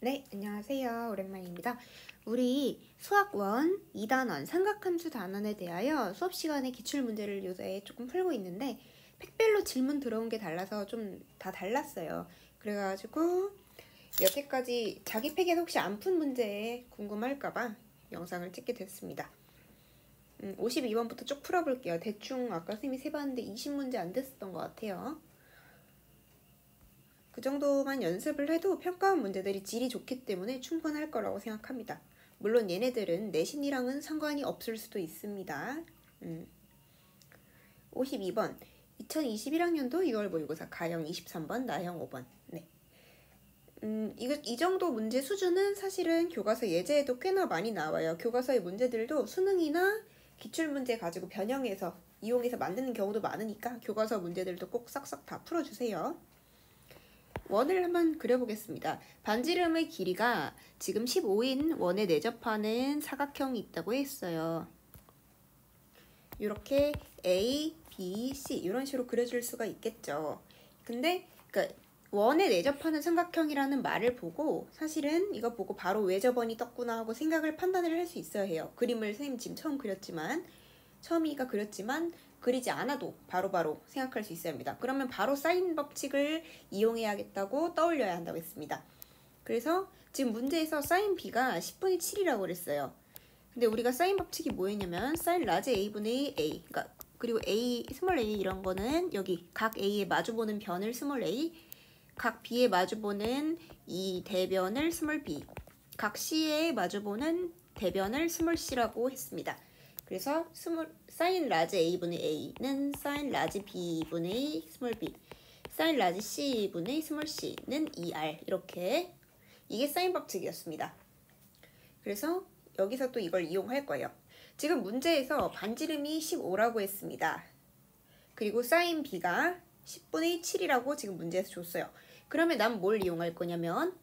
네, 안녕하세요. 오랜만입니다. 우리 수학 1, 2단원 삼각함수 단원에 대하여 수업 시간에 기출문제를 요새 조금 풀고 있는데 팩별로 질문 들어온 게 달라서 좀 다 달랐어요. 그래가지고 여태까지 자기 팩에서 혹시 안 푼 문제 궁금할까봐 영상을 찍게 됐습니다. 52번부터 쭉 풀어볼게요. 대충 아까 선생님이 세봤는데 20문제 안 됐었던 것 같아요. 그 정도만 연습을 해도 평가원 문제들이 질이 좋기 때문에 충분할 거라고 생각합니다. 물론 얘네들은 내신이랑은 상관이 없을 수도 있습니다. 52번 2021학년도 6월 모의고사 가형 23번 나형 5번. 네. 이 정도 문제 수준은 사실은 교과서 예제에도 꽤나 많이 나와요. 교과서의 문제들도 수능이나 기출문제 가지고 변형해서 이용해서 만드는 경우도 많으니까 교과서 문제들도 꼭 싹싹 다 풀어주세요. 원을 한번 그려보겠습니다. 반지름의 길이가 지금 15인 원에 내접하는 사각형이 있다고 했어요. 이렇게 A, B, C 이런 식으로 그려줄 수가 있겠죠. 근데 그러니까 원에 내접하는 삼각형이라는 말을 보고 사실은 이거 보고 바로 외접원이 떴구나 하고 생각을 판단을 할 수 있어야 해요. 그림을 선생님 지금 처음이니까 그렸지만 그리지 않아도 바로바로 생각할 수 있어야 합니다. 그러면 바로 사인 법칙을 이용해야겠다고 떠올려야 한다고 했습니다. 그래서 지금 문제에서 사인 b가 10분의 7이라고 그랬어요. 근데 우리가 사인 법칙이 뭐였냐면 사인 라지 a분의 a, 그리고 a, 스몰 a 이런 거는 여기 각 a에 마주보는 변을 스몰 a, 각 b에 마주보는 이 대변을 스몰 b, 각 c에 마주보는 대변을 스몰 c라고 했습니다. 그래서 사인 라지 a분의 a는 사인 라지 b분의 스몰 b, 사인 라지 c분의 스몰 c는 2r 이렇게 이게 사인 법칙이었습니다. 그래서 여기서 또 이걸 이용할 거예요. 지금 문제에서 반지름이 15라고 했습니다. 그리고 사인 b가 10분의 7이라고 지금 문제에서 줬어요. 그러면 난 뭘 이용할 거냐면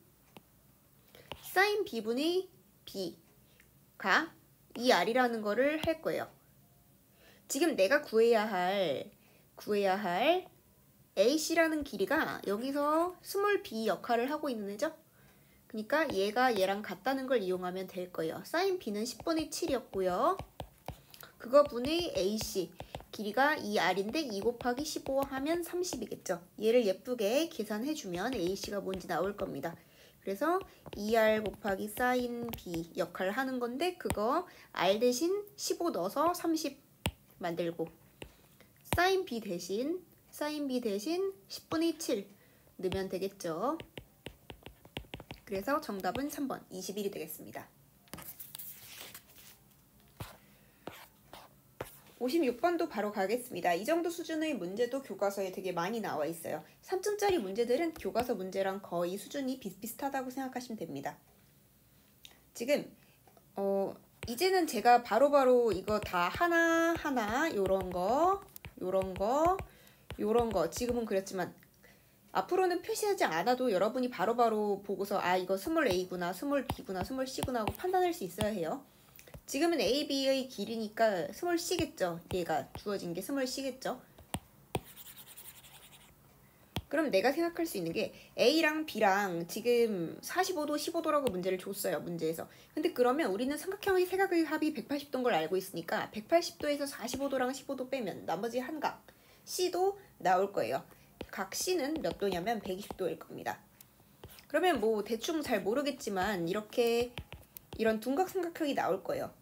사인 b분의 b가 2r이라는 거를 할 거예요. 지금 내가 구해야 할 AC라는 길이가 여기서 스몰 b 역할을 하고 있는 애죠? 그러니까 얘가 얘랑 같다는 걸 이용하면 될 거예요. 사인 b는 10분의 7이었고요. 그거 분의 AC 길이가 2r인데 2 곱하기 15 하면 30이겠죠. 얘를 예쁘게 계산해주면 AC가 뭔지 나올 겁니다. 그래서 2r 곱하기 사인 b 역할을 하는 건데 그거 r 대신 15 넣어서 30 만들고 사인 b 대신 10분의 7 넣으면 되겠죠. 그래서 정답은 3번 21이 되겠습니다. 56번도 바로 가겠습니다. 이 정도 수준의 문제도 교과서에 되게 많이 나와 있어요. 3점짜리 문제들은 교과서 문제랑 거의 수준이 비슷비슷하다고 생각하시면 됩니다. 지금 이제는 제가 바로바로 이거 다 하나하나 요런 거 지금은 그랬지만 앞으로는 표시하지 않아도 여러분이 바로바로 보고서 아 이거 스몰 a구나 스몰 b구나 스몰 c구나 하고 판단할 수 있어야 해요. 지금은 A, B의 길이니까 스몰 C겠죠. 얘가 주어진 게 스몰 C겠죠. 그럼 내가 생각할 수 있는 게 A랑 B랑 지금 45도, 15도라고 문제를 줬어요. 문제에서. 근데 그러면 우리는 삼각형의 세각의 합이 180도인 걸 알고 있으니까 180도에서 45도랑 15도 빼면 나머지 한 각 C도 나올 거예요. 각 C는 몇 도냐면 120도일 겁니다. 그러면 뭐 대충 잘 모르겠지만 이런 둔각 삼각형이 나올 거예요.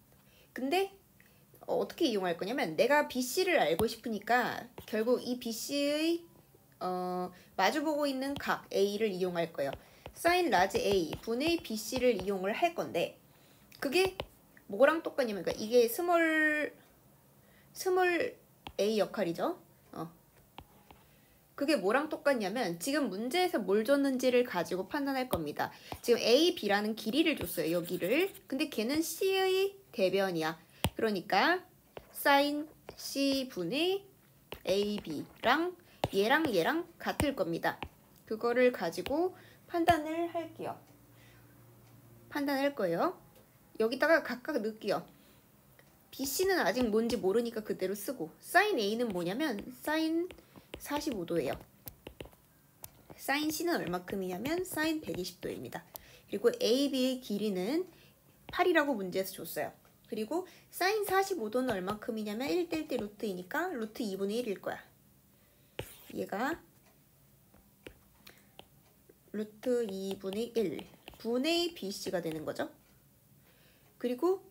근데 어떻게 이용할 거냐면 내가 BC를 알고 싶으니까 결국 이 BC의 마주보고 있는 각 A를 이용할 거예요. 사인 라지 A 분의 BC를 이용을 할 건데 그게 뭐랑 똑같냐면 그러니까 이게 스몰 A 역할이죠. 그게 뭐랑 똑같냐면 지금 문제에서 뭘 줬는지를 가지고 판단할 겁니다. 지금 A, B라는 길이를 줬어요. 여기를. 근데 걔는 C의 대변이야. 그러니까 사인 C분의 AB랑 얘랑 같을 겁니다. 그거를 가지고 판단을 할게요. 판단할 거예요. 여기다가 각각 넣을게요. BC는 아직 뭔지 모르니까 그대로 쓰고 사인 A는 뭐냐면 사인 45도예요. 사인 C는 얼마큼이냐면 사인 120도입니다. 그리고 AB의 길이는 8이라고 문제에서 줬어요. 그리고 사인 45도는 얼마큼이냐면 1대 1대 루트 2니까 루트 2분의 1일 거야. 얘가 루트 2분의 1 분의 BC가 되는 거죠. 그리고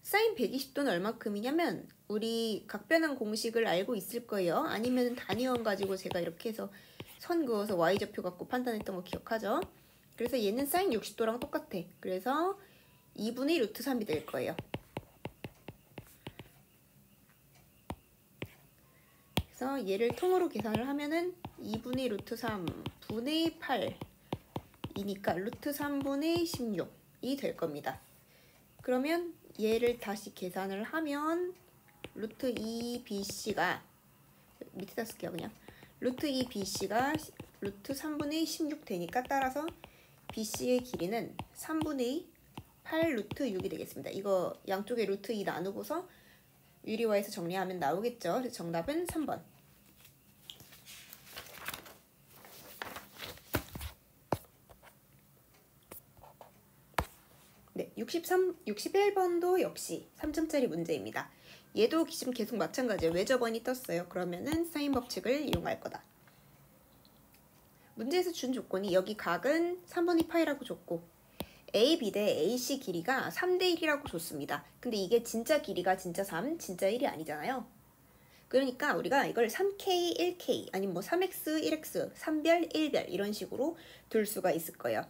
사인 120도는 얼마큼이냐면 우리 각변환 공식을 알고 있을 거예요. 아니면 단위원 가지고 제가 이렇게 해서 선 그어서 y좌표 갖고 판단했던 거 기억하죠? 그래서 얘는 사인 60도랑 똑같아. 그래서 2분의 루트 3이 될 거예요. 그래서 얘를 통으로 계산을 하면은 2분의 루트 3 분의 8이니까 루트 3분의 16이 될 겁니다. 그러면 얘를 다시 계산을 하면 루트 2BC가 밑에다 쓸게요. 그냥 루트 2BC가 루트 3분의 16 되니까 따라서 BC의 길이는 3분의 8 루트 6이 되겠습니다. 이거 양쪽에 루트 2 나누고서 유리화해서 정리하면 나오겠죠. 그래서 정답은 3번. 네, 61번도 역시 3점짜리 문제입니다. 얘도 지금 계속 마찬가지예요. 외접원이 떴어요. 그러면은 사인 법칙을 이용할 거다. 문제에서 준 조건이 여기 각은 3분의 파이라고 줬고 AB 대 AC 길이가 3대 1이라고 줬습니다. 근데 이게 진짜 길이가 진짜 3, 진짜 1이 아니잖아요. 그러니까 우리가 이걸 3K, 1K 아니면 뭐 3X, 1X, 3별, 1별 이런 식으로 둘 수가 있을 거예요.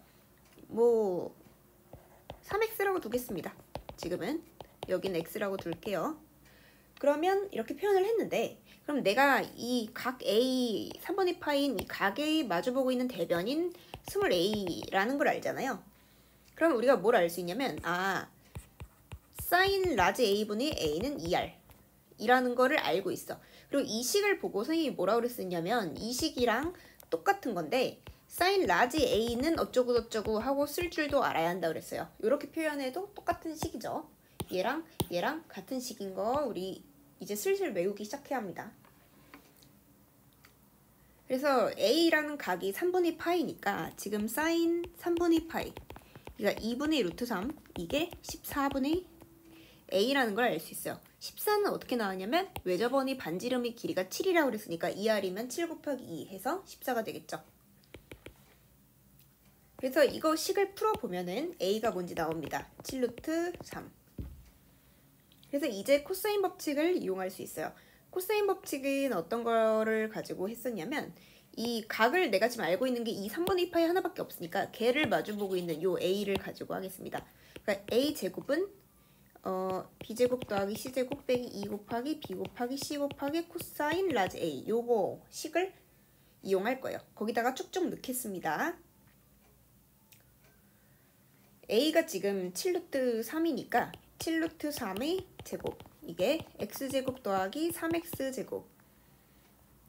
뭐 3x라고 두겠습니다. 지금은 여기는 x라고 둘게요. 그러면 이렇게 표현을 했는데 그럼 내가 이 각 A 3분의 파인 이 각에 마주보고 있는 대변인 스몰 a라는 걸 알잖아요. 그럼 우리가 뭘 알 수 있냐면 사인 라지 a분의 a는 2r 이라는 거를 알고 있어. 그리고 이 식을 보고 선생님이 뭐라고 그랬었냐면 이 식이랑 똑같은 건데 사인 라지 a는 어쩌고 하고 쓸 줄도 알아야 한다 그랬어요. 이렇게 표현해도 똑같은 식이죠. 얘랑 같은 식인 거 우리 이제 슬슬 외우기 시작해야 합니다. 그래서 a라는 각이 3분의 파이니까 지금 사인 3분의 파이 그러니까 2분의 루트 3 이게 14분의 a라는 걸 알 수 있어요. 14는 어떻게 나왔냐면 외접원이 반지름의 길이가 7이라고 그랬으니까 2r이면 7 곱하기 2 해서 14가 되겠죠. 그래서 이거 식을 풀어보면은 a가 뭔지 나옵니다. 7루트 3. 그래서 이제 코사인 법칙을 이용할 수 있어요. 코사인 법칙은 어떤 거를 가지고 했었냐면 이 각을 내가 지금 알고 있는 게 이 3분의 2파이 하나밖에 없으니까 걔를 마주보고 있는 요 a를 가지고 하겠습니다. 그러니까 a제곱은 b제곱 더하기 c제곱 빼기 2 곱하기 b 곱하기 c 곱하기 코사인 라지 a 요거 식을 이용할 거예요. 거기다가 쭉쭉 넣겠습니다. a가 지금 7루트 3이니까 7루트 3의 제곱 이게 x제곱 더하기 3x제곱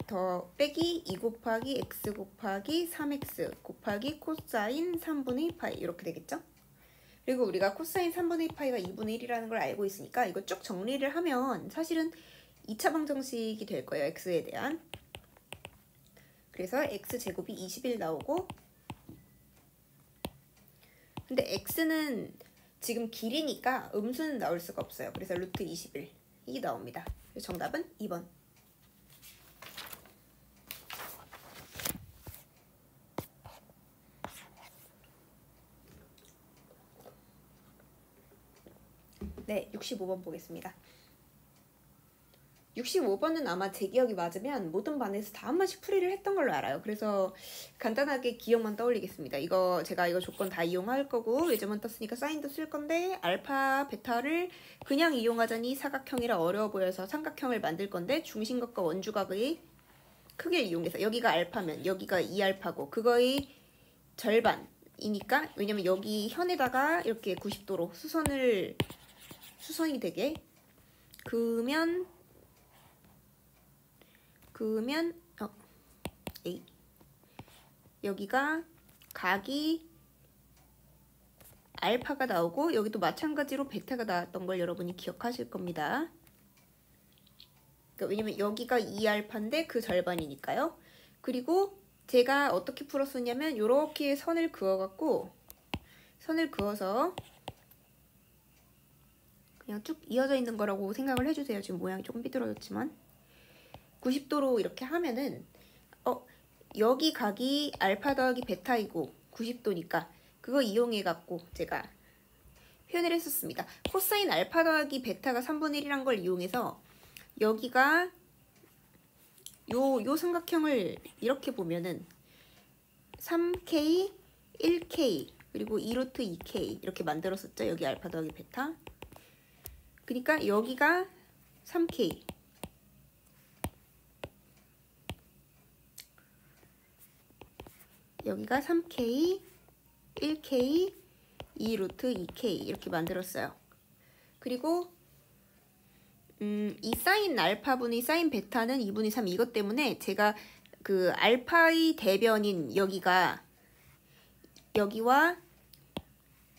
더 빼기 2 곱하기 x 곱하기 3x 곱하기 코사인 3분의 파이 이렇게 되겠죠? 그리고 우리가 코사인 3분의 파이가 2분의 1이라는 걸 알고 있으니까 이거 쭉 정리를 하면 사실은 2차 방정식이 될 거예요. x에 대한. 그래서 x제곱이 21 나오고 근데 x는 지금 길이니까 음수는 나올 수가 없어요. 그래서 루트 21이 나옵니다. 그래서 정답은 2번. 네, 65번 보겠습니다. 65번은 아마 제 기억이 맞으면 모든 반에서 다 한 번씩 풀이를 했던 걸로 알아요. 그래서 간단하게 기억만 떠올리겠습니다. 제가 이거 조건 다 이용할 거고 외접원 떴으니까 사인도 쓸 건데 알파, 베타를 그냥 이용하자니 사각형이라 어려워 보여서 삼각형을 만들 건데 중심각과 원주각의 크기를 이용해서 여기가 알파면 여기가 2알파고 그거의 절반이니까 왜냐면 여기 현에다가 이렇게 90도로 수선이 되게 그으면 A 여기가 각이 알파가 나오고 여기도 마찬가지로 베타가 나왔던 걸 여러분이 기억하실 겁니다. 그러니까 왜냐면 여기가 2알파인데 그 절반이니까요. 그리고 제가 어떻게 풀었었냐면 이렇게 선을 그어갖고 선을 그어서 그냥 쭉 이어져 있는 거라고 생각을 해주세요. 지금 모양이 조금 삐뚤어졌지만 90도로 이렇게 하면은 여기 각이 알파 더하기 베타이고 90도니까 그거 이용해 갖고 제가 표현을 했었습니다. 코사인 알파 더하기 베타가 3분의 1이란 걸 이용해서 여기가 요 삼각형을 이렇게 보면은 3K, 1K 그리고 2루트 2K 이렇게 만들었었죠. 여기 알파 더하기 베타. 그러니까 여기가 3K 여기가 3K, 1K, 2루트 2K 이렇게 만들었어요. 그리고 이 사인 알파분의 사인 베타는 2분의 3 이것 때문에 제가 그 알파의 대변인 여기가 여기와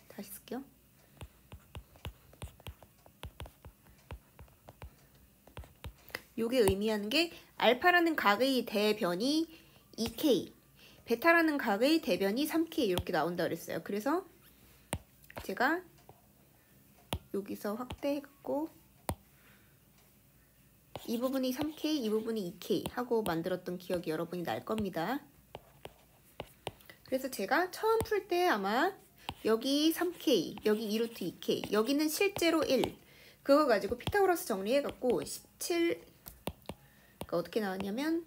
다시 쓸게요. 요게 의미하는 게 알파라는 각의 대변이 2K 베타라는 각의 대변이 3K 이렇게 나온다 그랬어요. 그래서 제가 여기서 확대해갖고 이 부분이 3K, 이 부분이 2K 하고 만들었던 기억이 여러분이 날 겁니다. 그래서 제가 처음 풀 때 아마 여기 3K, 여기 2루트 2K, 여기는 실제로 1 그거 가지고 피타고라스 정리해갖고 17 그러니까 어떻게 나왔냐면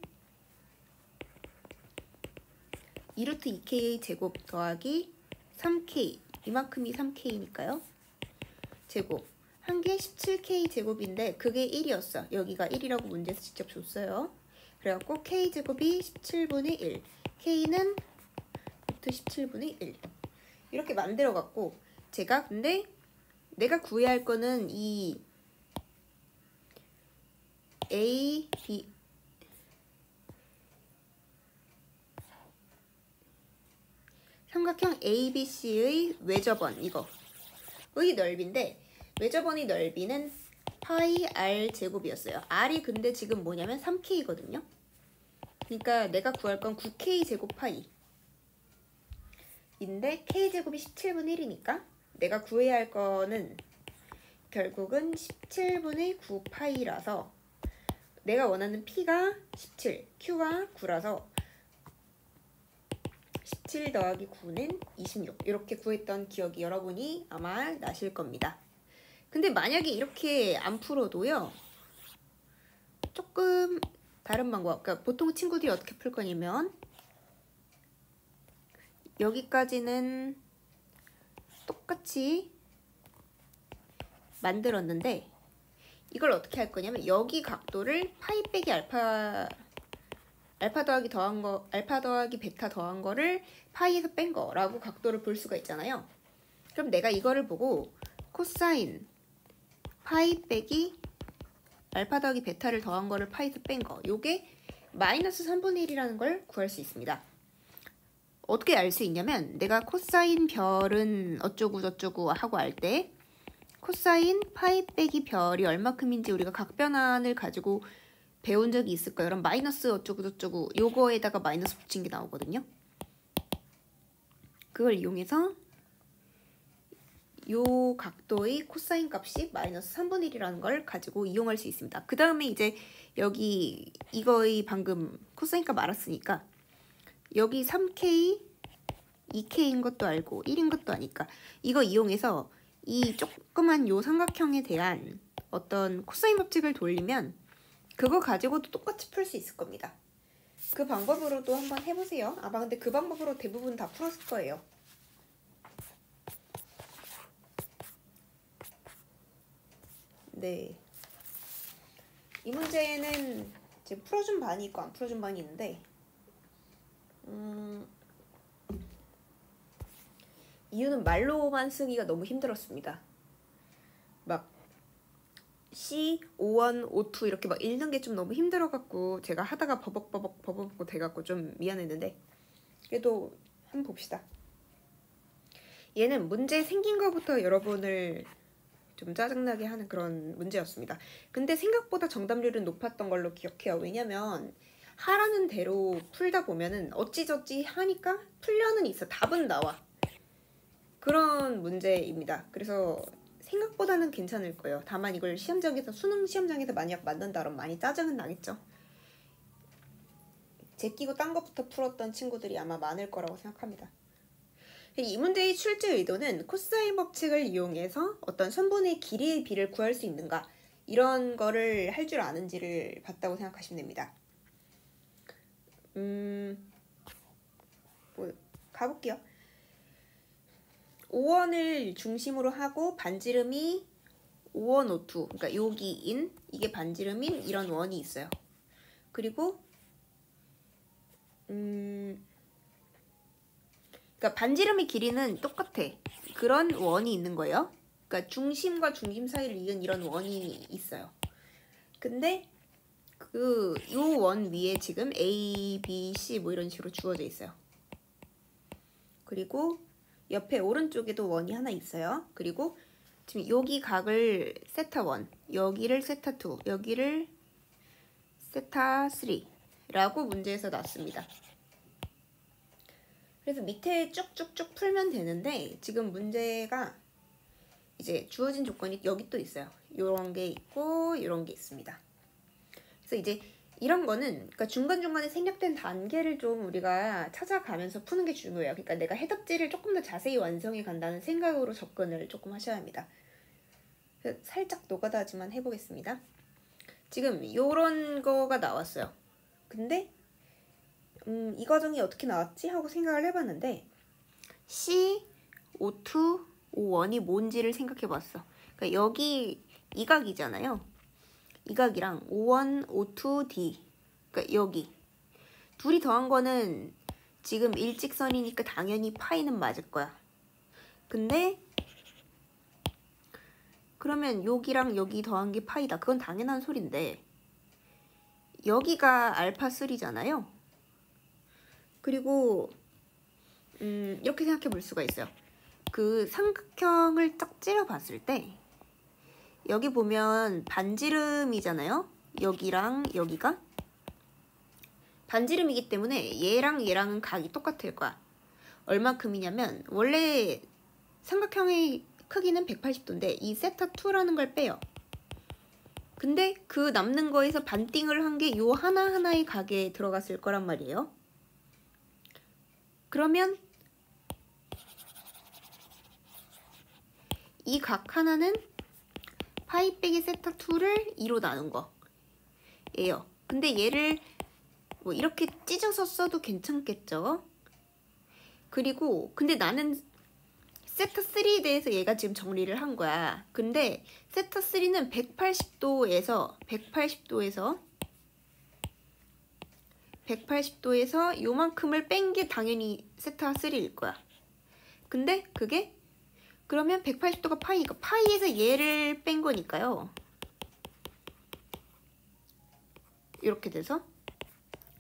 2루트 2K 제곱 더하기 3K 이만큼이 3K니까요. 제곱 한 개 17K 제곱인데 그게 1이었어. 여기가 1이라고 문제에서 직접 줬어요. 그래갖고 K 제곱이 17분의 1 K는 루트 17분의 1 이렇게 만들어갖고 제가 근데 내가 구해야 할 거는 이 A, B 삼각형 ABC의 외접원 이거의 넓이인데 외접원의 넓이는 파이 R 제곱이었어요. R이 근데 지금 뭐냐면 3K거든요. 그러니까 내가 구할 건 9K 제곱 파이 인데 K 제곱이 17분의 1이니까 내가 구해야 할 거는 결국은 17분의 9 파이라서 내가 원하는 P가 17, Q가 9라서 17 더하기 9는 26 이렇게 구했던 기억이 여러분이 아마 나실 겁니다. 근데 만약에 이렇게 안 풀어도요 조금 다른 방법 그러니까 보통 친구들이 어떻게 풀 거냐면 여기까지는 똑같이 만들었는데 이걸 어떻게 할 거냐면 여기 각도를 파이 빼기 알파 더하기 더한 거 알파 더하기 베타 더한 거를 파이에서 뺀 거라고 각도를 볼 수가 있잖아요. 그럼 내가 이거를 보고 코사인 파이 빼기 알파 더하기 베타를 더한 거를 파이에서 뺀 거 요게 마이너스 3분의 1이라는 걸 구할 수 있습니다. 어떻게 알 수 있냐면 내가 코사인 별은 어쩌고 저쩌고 하고 알 때 코사인 파이 빼기 별이 얼마큼인지 우리가 각변환을 가지고 배운 적이 있을 거예요. 그럼 마이너스 어쩌고 저쩌고 요거에다가 마이너스 붙인 게 나오거든요. 그걸 이용해서 요 각도의 코사인 값이 마이너스 3분의 1이라는 걸 가지고 이용할 수 있습니다. 그 다음에 이제 여기 이거의 방금 코사인 값 알았으니까 여기 3K, 2K인 것도 알고 1인 것도 아니까 이거 이용해서 이 조그만 요 삼각형에 대한 어떤 코사인 법칙을 돌리면 그거 가지고도 똑같이 풀 수 있을 겁니다. 그 방법으로도 한번 해보세요. 아마 근데 그 방법으로 대부분 다 풀었을 거예요. 네. 이 문제는 지금 풀어준 반이 있고 안 풀어준 반이 있는데 이유는 말로만 쓰기가 너무 힘들었습니다. 막 C, O1, O2 이렇게 막 읽는 게 좀 너무 힘들어갖고 제가 하다가 버벅버벅 돼갖고 좀 미안했는데 그래도 한번 봅시다. 얘는 문제 생긴 거부터 여러분을 좀 짜증나게 하는 그런 문제였습니다. 근데 생각보다 정답률은 높았던 걸로 기억해요. 왜냐면 하라는 대로 풀다 보면은 어찌저찌 하니까 풀려는 있어. 답은 나와. 그런 문제입니다. 그래서 생각보다는 괜찮을 거예요. 다만 이걸 시험장에서 수능 시험장에서 만약 만든다 그러면 많이 짜증은 나겠죠. 제끼고 딴 것부터 풀었던 친구들이 아마 많을 거라고 생각합니다. 이 문제의 출제 의도는 코사인 법칙을 이용해서 어떤 선분의 길이의 비를 구할 수 있는가 이런 거를 할 줄 아는지를 봤다고 생각하시면 됩니다. 가볼게요. 5원을 중심으로 하고 반지름이 5원 5투, 그러니까 여기인 이게 반지름인 이런 원이 있어요. 그리고 그러니까 반지름의 길이는 똑같아. 그런 원이 있는 거예요. 그러니까 중심과 중심 사이를 이은 이런 원이 있어요. 근데 요 원 위에 지금 A, B, C 뭐 이런 식으로 주어져 있어요. 그리고 옆에 오른쪽에도 원이 하나 있어요. 그리고 지금 여기 각을 세타 1, 여기를 세타 2, 여기를 세타 3라고 문제에서 놨습니다. 그래서 밑에 쭉쭉쭉 풀면 되는데 지금 문제가 이제 주어진 조건이 여기 또 있어요. 요런 게 있고 요런 게 있습니다. 그래서 이제 이런 거는 그러니까 중간중간에 생략된 단계를 좀 우리가 찾아가면서 푸는 게 중요해요. 그러니까 내가 해답지를 조금 더 자세히 완성해 간다는 생각으로 접근을 조금 하셔야 합니다. 살짝 노가다지만 해보겠습니다. 지금 요런 거가 나왔어요. 근데 이 과정이 어떻게 나왔지? 하고 생각을 해봤는데 C, O2, O1이 뭔지를 생각해봤어. 그러니까 여기 이 각이잖아요. 이 각이랑 O1, O2, D 그러니까 여기 둘이 더한 거는 지금 일직선이니까 당연히 파이는 맞을 거야. 근데 그러면 여기랑 여기 더한 게 파이다. 그건 당연한 소린데 여기가 알파 3잖아요. 그리고 이렇게 생각해 볼 수가 있어요. 그 삼각형을 딱 찔러 봤을 때 여기 보면 반지름이잖아요. 여기랑 여기가 반지름이기 때문에 얘랑 얘랑은 각이 똑같을 거야. 얼마큼이냐면 원래 삼각형의 크기는 180도인데 이 세타2라는 걸 빼요. 근데 그 남는 거에서 반띵을 한 게 요 하나하나의 각에 들어갔을 거란 말이에요. 그러면 이 각 하나는 파이 빼기 세타2를 2로 나눈 거예요. 근데 얘를 뭐 이렇게 찢어서 써도 괜찮겠죠? 그리고 근데 나는 세타3에 대해서 얘가 지금 정리를 한 거야. 근데 세타3는 180도에서 요만큼을 뺀 게 당연히 세타3일 거야. 근데 그게 그러면 180도가 파이니까 파이에서 얘를 뺀 거니까요. 이렇게 돼서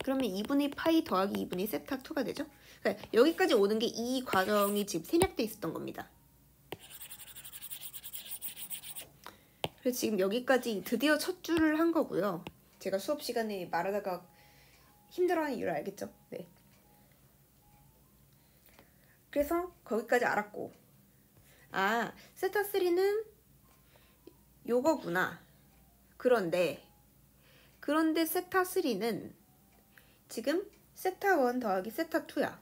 그러면 2분의 파이 더하기 2분의 세타2가 되죠. 그러니까 여기까지 오는 게 이 과정이 지금 생략돼 있었던 겁니다. 그래서 지금 여기까지 드디어 첫 줄을 한 거고요. 제가 수업 시간에 말하다가 힘들어하는 이유를 알겠죠? 네. 그래서 거기까지 알았고 아, 세타3는 요거구나. 그런데 세타3는 지금 세타1 더하기 세타2야.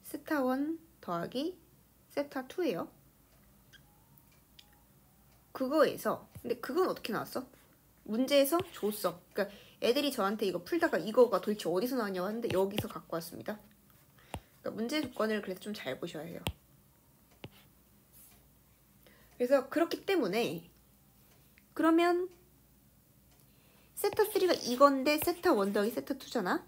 세타1 더하기 세타2예요. 그거에서 근데 그건 어떻게 나왔어? 문제에서 줬어. 그러니까 애들이 저한테 이거 풀다가 이거가 도대체 어디서 나왔냐고 하는데 여기서 갖고 왔습니다. 그러니까 문제 조건을 그래서 좀 잘 보셔야 해요. 그래서 그렇기 때문에 그러면 세타3가 이건데 세타1 더하기 세타2잖아.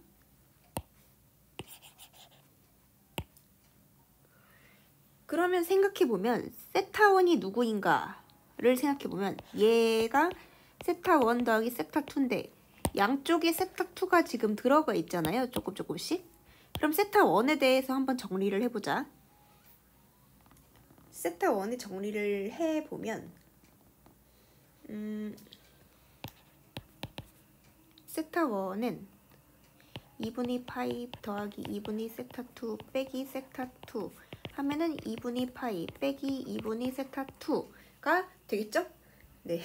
그러면 생각해보면 세타1이 누구인가를 생각해보면 얘가 세타1 더하기 세타2인데 양쪽에 세타2가 지금 들어가 있잖아요. 조금씩. 그럼 세타1에 대해서 한번 정리를 해보자. 세타1의 정리를 해보면 세타1은 2분의 파이 더하기 2분의 세타2 빼기 세타2 하면은 2분의 파이 빼기 2분의 세타 2가 되겠죠? 네.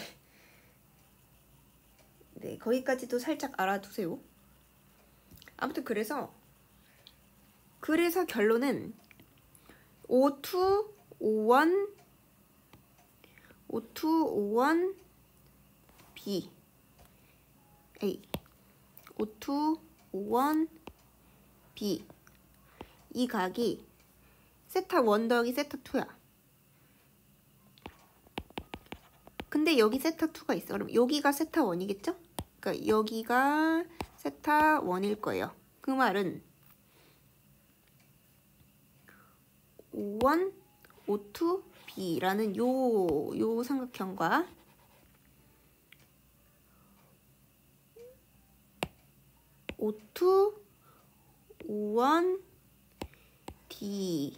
네, 거기까지도 살짝 알아두세요. 아무튼 그래서 결론은 O2, O1, B, A, O2, O1, B 이 각이 세타 1 더하기 세타 2야. 근데 여기 세타 2가 있어. 그럼 여기가 세타 1이겠죠? 그러니까 여기가 세타 1일 거예요. 그 말은 O1, O2, B라는 요 삼각형과 O2, O1, D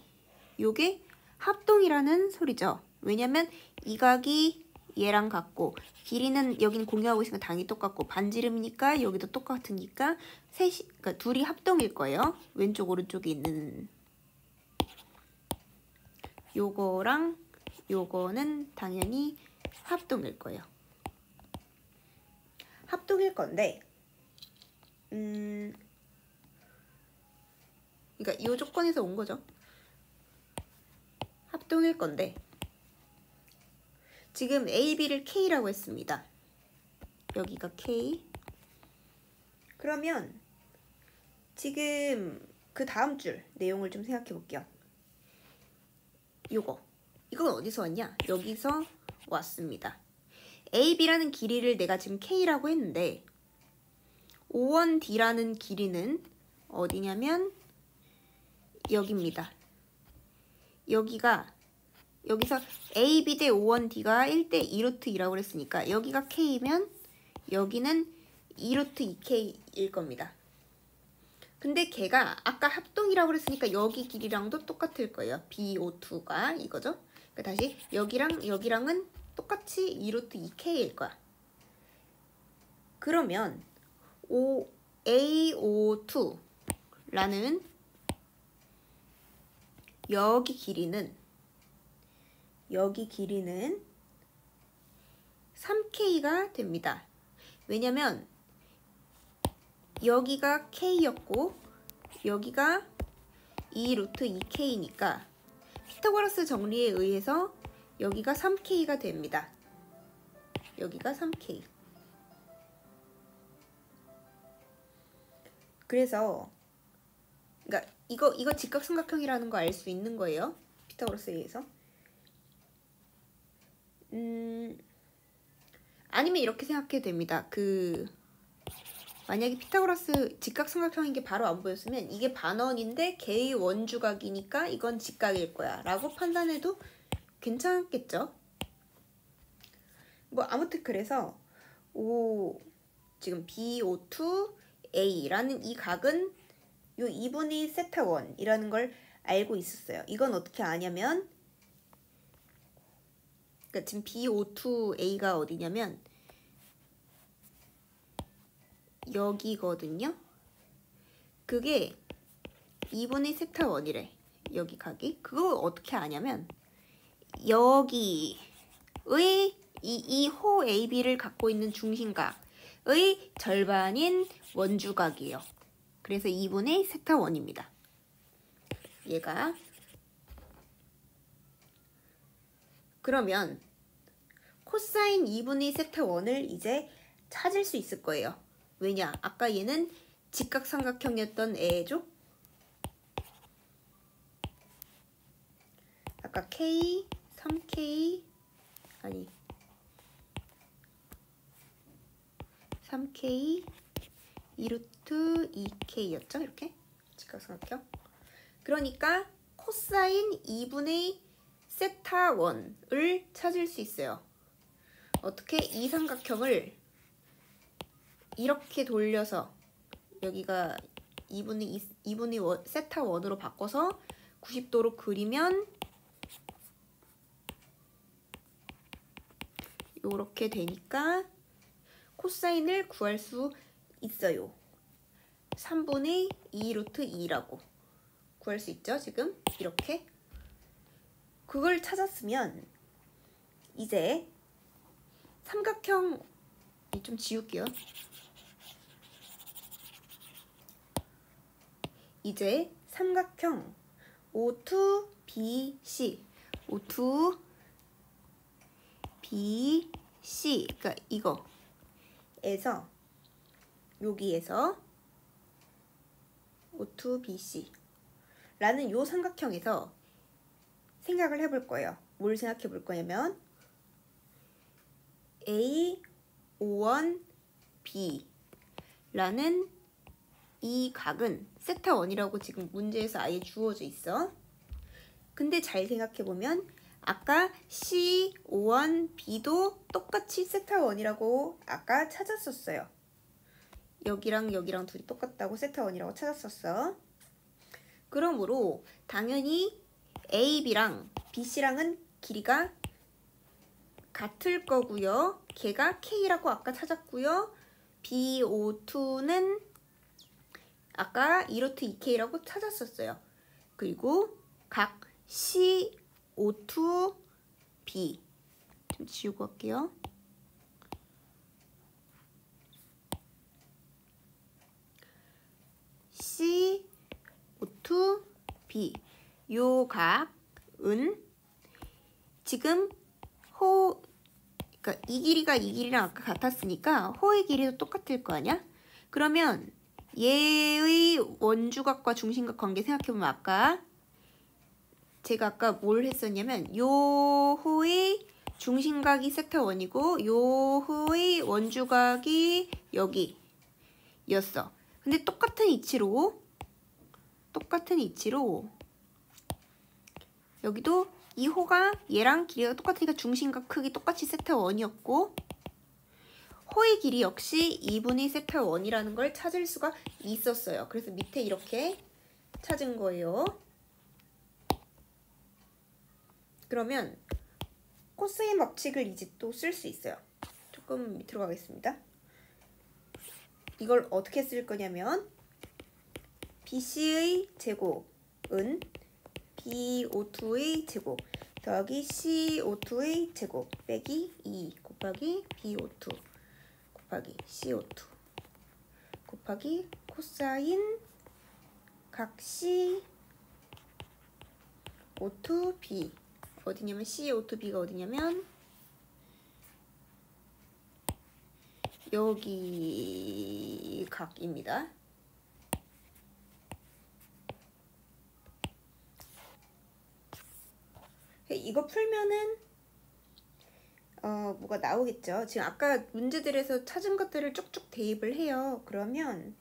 요게 합동이라는 소리죠. 왜냐면 이 각이 얘랑 같고 길이는 여긴 공유하고 있으니까 당연히 똑같고 반지름이니까 여기도 똑같으니까 그러니까 둘이 합동일 거예요. 왼쪽 오른쪽에 있는 요거랑 요거는 당연히 합동일 거예요. 합동일 건데 그러니까 요 조건에서 온 거죠. 합동일 건데 지금 A, B를 K라고 했습니다. 여기가 K. 그러면 지금 그 다음 줄 내용을 좀 생각해 볼게요. 이건 어디서 왔냐? 여기서 왔습니다. A, B라는 길이를 내가 지금 K라고 했는데 O1, D라는 길이는 어디냐면 여기입니다. 여기서 A, B 대 O1, D가 1대 2루트 2라고 그랬으니까 여기가 K면 여기는 2루트 2K일 겁니다. 근데 걔가 아까 합동이라고 그랬으니까 여기 길이랑도 똑같을 거예요. BO2가 이거죠. 그러니까 다시 여기랑 여기랑은 똑같이 2루트 2K일 거야. 그러면 AO2라는 여기 길이는 3K가 됩니다. 왜냐면 여기가 K였고 여기가 2루트 2K니까 피타고라스 정리에 의해서 여기가 3K가 됩니다. 여기가 3K. 그래서 그러니까 이거 직각삼각형이라는 거 알 수 있는 거예요. 피타고라스에 의해서. 아니면 이렇게 생각해도 됩니다. 만약에 피타고라스 직각삼각형인 게 바로 안 보였으면 이게 반원인데 걔의 원주각이니까 이건 직각일 거야 라고 판단해도 괜찮겠죠? 뭐 아무튼 그래서 지금 BO2A라는 이 각은 요 2분의 세타 1이라는 걸 알고 있었어요. 이건 어떻게 아냐면 그러니까 지금 BO2A가 어디냐면 여기거든요. 그게 2분의 세타 1이래. 여기 각이. 그거 어떻게 아냐면 여기의 이 호 AB를 갖고 있는 중심각의 절반인 원주각이에요. 그래서 2분의 세타 1입니다. 얘가. 그러면 코사인 2분의 세타 1을 이제 찾을 수 있을 거예요. 왜냐? 아까 얘는 직각삼각형이었던 애죠? 아까 K, 3K, 아니 3K, 2루트 2K였죠? 이렇게? 직각삼각형. 그러니까 코사인 2분의 세타 1을 찾을 수 있어요. 어떻게? 이 삼각형을 이렇게 돌려서 여기가 2분의 세타 1으로 바꿔서 90도로 그리면 요렇게 되니까 코사인을 구할 수 있어요. 3분의 2루트 2라고 구할 수 있죠. 지금 이렇게. 그걸 찾았으면 이제 삼각형 좀 지울게요. 이제 삼각형 O2BC 그러니까 이거에서 여기에서 O2BC 라는 요 삼각형에서 생각을 해볼 거예요. 뭘 생각해 볼 거냐면 A51B 라는 이 각은 세타 1이라고 지금 문제에서 아예 주어져 있어. 근데 잘 생각해 보면 아까 C51B도 똑같이 세타 1이라고 아까 찾았었어요. 여기랑 여기랑 둘이 똑같다고 세타 1이라고 찾았었어. 그러므로 당연히 AB랑 BC랑은 길이가 같을 거고요. 걔가 K라고 아까 찾았고요. BO2는 아까 2√2K라고 찾았었어요. 그리고 각 CO2B 좀 지우고 갈게요. CO2B 요 각은 지금 그러니까 이 길이가 이 길이랑 아까 같았으니까 호의 길이도 똑같을 거 아니야? 그러면 얘의 원주각과 중심각 관계 생각해보면 제가 아까 뭘 했었냐면 요 호의 중심각이 세타 1이고 요 호의 원주각이 여기였어. 근데 똑같은 이치로 여기도 이 호가 얘랑 길이가 똑같으니까 중심각 크기 똑같이 세타 1이었고 호의 길이 역시 2분의 세타 1이라는 걸 찾을 수가 있었어요. 그래서 밑에 이렇게 찾은 거예요. 그러면 코사인 법칙을 이제 또 쓸 수 있어요. 조금 밑으로 가겠습니다. 이걸 어떻게 쓸 거냐면 BC의 제곱은 BO2의 제곱 더하기 CO2의 제곱 빼기 2 곱하기 BO2 곱하기 CO2 곱하기 코사인 각 CO2B 어디냐면 CO2B가 어디냐면 여기 각입니다. 이거 풀면은 뭐가 나오겠죠. 지금 아까 문제들에서 찾은 것들을 쭉쭉 대입을 해요. 그러면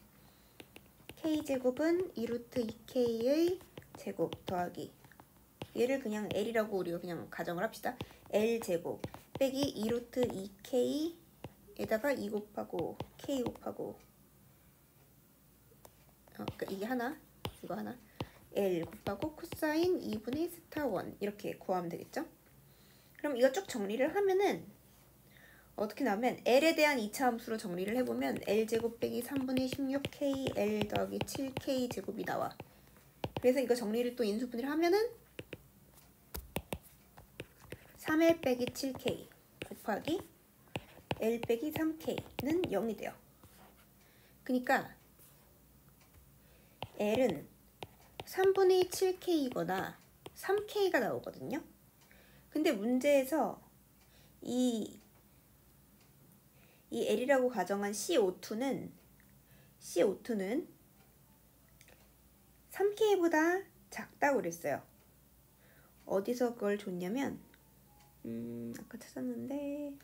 K제곱은 2√2K의 제곱 더하기 얘를 그냥 L이라고 우리가 그냥 가정을 합시다. L제곱 빼기 2√2K에다가 2 곱하고 K 곱하고 그러니까 이게 하나 이거 하나 L 곱하고 코사인 2분의 세타 1 이렇게 구하면 되겠죠? 그럼 이거 쭉 정리를 하면은 어떻게 나오면 L에 대한 2차 함수로 정리를 해보면 L제곱 빼기 3분의 16K L 더하기 7K 제곱이 나와. 그래서 이거 정리를 또 인수분해를 하면은 3L 빼기 7K 곱하기 L 빼기 3K는 0이 돼요. 그러니까 L은 3분의 7K이거나 3K가 나오거든요. 근데 문제에서 이 L이라고 가정한 CO2는 3K보다 작다고 그랬어요. 어디서 그걸 줬냐면 아까 찾았는데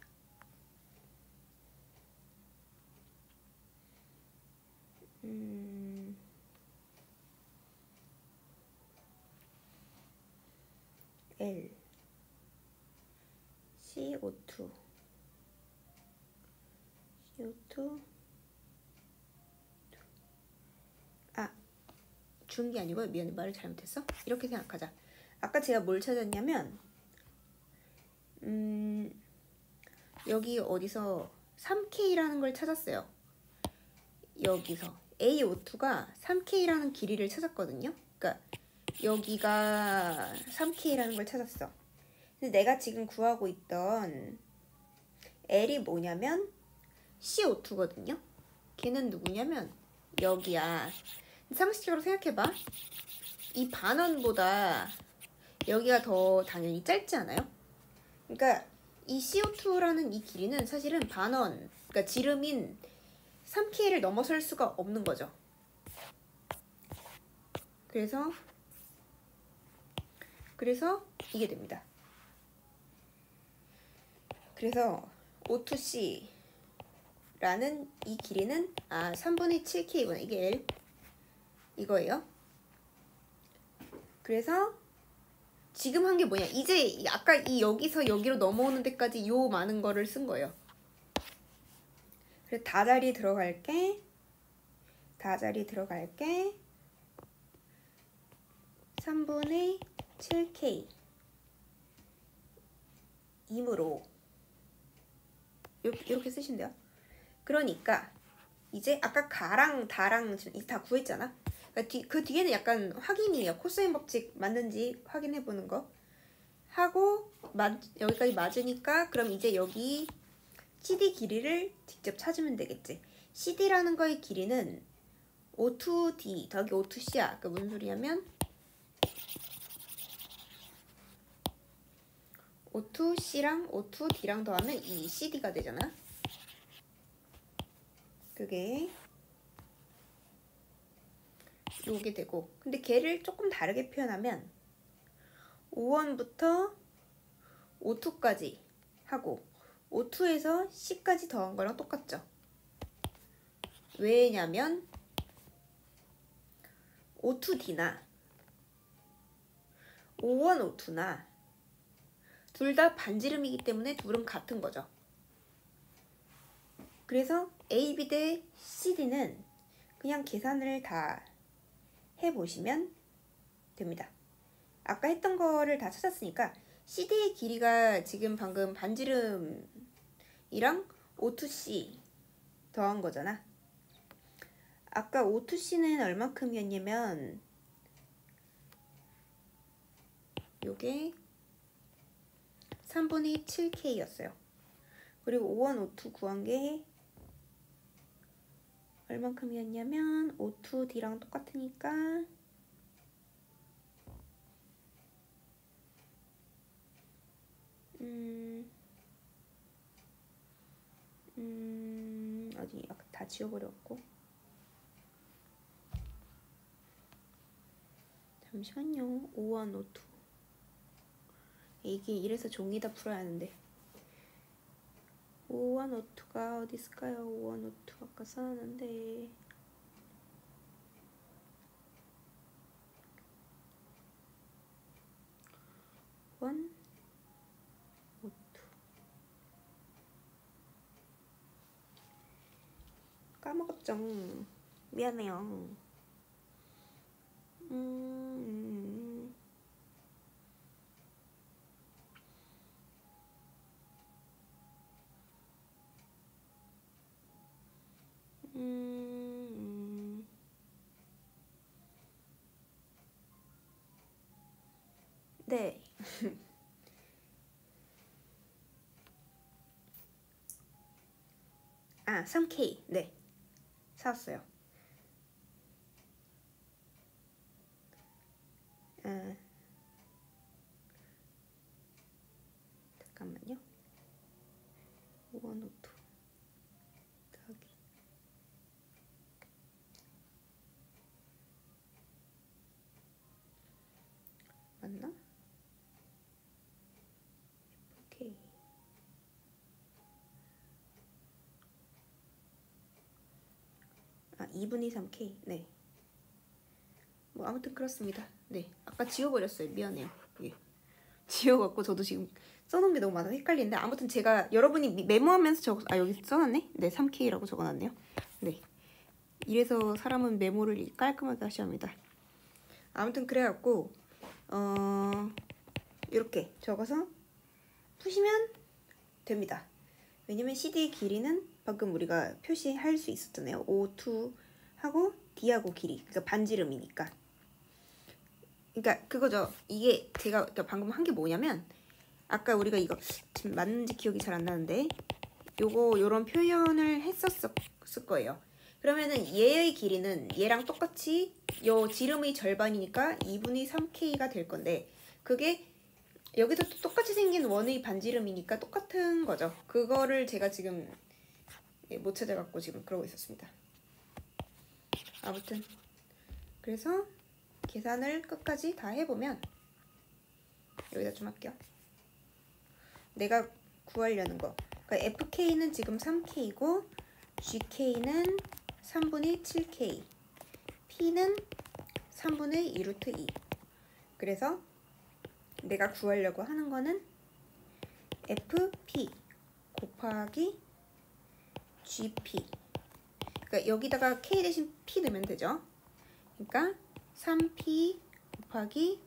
L CO2 준 게 아니고 미안해 말을 잘못했어. 이렇게 생각하자. 아까 제가 뭘 찾았냐면 여기 어디서 3K라는 걸 찾았어요. 여기서 A02가 3K라는 길이를 찾았거든요. 그러니까 여기가 3K라는 걸 찾았어. 근데 내가 지금 구하고 있던 L이 뭐냐면 CO2거든요. 걔는 누구냐면 여기야. 상식적으로 생각해봐. 이 반원보다 여기가 더 당연히 짧지 않아요? 그러니까 이 CO2라는 이 길이는 사실은 반원, 그러니까 지름인 3K를 넘어설 수가 없는 거죠. 그래서 이게 됩니다. 그래서 O2C라는 이 길이는 3분의 7K구나. 이게 L 이거예요. 그래서 지금 한 게 뭐냐, 이제 아까 이 여기서 여기로 넘어오는 데까지 요 많은 거를 쓴 거예요. 그래서 다자리 들어갈게. 3분의 7K 이므로 이렇게 쓰시면 돼요. 그러니까 이제 아까 가랑 다랑 지금 다 구했잖아. 그러니까 그 뒤에는 약간 확인이에요. 코사인 법칙 맞는지 확인해 보는 거 하고 여기까지 맞으니까 그럼 이제 여기 CD 길이를 직접 찾으면 되겠지. CD라는 거의 길이는 O2D 더하기 O2C야. 그러니까 무슨 소리냐면 O2C랑 O2D랑 더하면 이 CD가 되잖아. 그게 요게 되고, 근데 걔를 조금 다르게 표현하면 O1부터 O2까지 하고 O2에서 C까지 더한 거랑 똑같죠. 왜냐면 O2D나 O1, O2나 둘 다 반지름이기 때문에 둘은 같은 거죠. 그래서 AB 대 CD는 그냥 계산을 다 해보시면 됩니다. 아까 했던 거를 다 찾았으니까 CD의 길이가 지금 방금 반지름이랑 O2C 더한 거잖아. 아까 O2C는 얼마큼이었냐면 요게 3분의 7K였어요. 그리고 O1, O2 구한 게 얼만큼이었냐면 O2D랑 똑같으니까 어디 아까 다 지워버렸고, 잠시만요. O1, O2 이게 이래서 종이 다 풀어야 하는데 O1, O2가 어디 있을까요? O1, O2 아까 써놨는데 O1, O2 까먹었죠. 미안해요. 네. 3K. 네. 사왔어요. 잠깐만요. 원오투 더하기 맞나? 오케이. 2분의 3K. 네. 뭐 아무튼 그렇습니다. 네. 아까 지워버렸어요. 미안해요. 예. 지워갖고 저도 지금 써놓은 게 너무 많아서 헷갈리는데, 아무튼 제가 여러분이 메모하면서 여기 써놨네? 네, 3K라고 적어놨네요. 네. 이래서 사람은 메모를 깔끔하게 하셔야 합니다. 아무튼 그래갖고 이렇게 적어서 푸시면 됩니다. 왜냐면 CD의 길이는 방금 우리가 표시할 수 있었잖아요. O2하고 D하고 길이, 그러니까 반지름이니까. 그러니까 그거죠. 이게 제가 방금 한 게 뭐냐면 아까 우리가 이거 지금 맞는지 기억이 잘 안 나는데 요런 표현을 했었을 거예요. 그러면은 얘의 길이는 얘랑 똑같이 요 지름의 절반이니까 2분의 3k가 될 건데 그게 여기서 또 똑같이 생긴 원의 반지름이니까 똑같은 거죠. 그거를 제가 지금 못 찾아갖고 지금 그러고 있었습니다. 아무튼 그래서 계산을 끝까지 다 해보면 여기다 좀 할게요. 내가 구하려는 거 그러니까 FK는 지금 3K고 GK는 3분의 7K P는 3분의 2루트 2 그래서 내가 구하려고 하는 거는 FP 곱하기 GP 그러니까 여기다가 K 대신 P 넣으면 되죠. 그러니까 3P 곱하기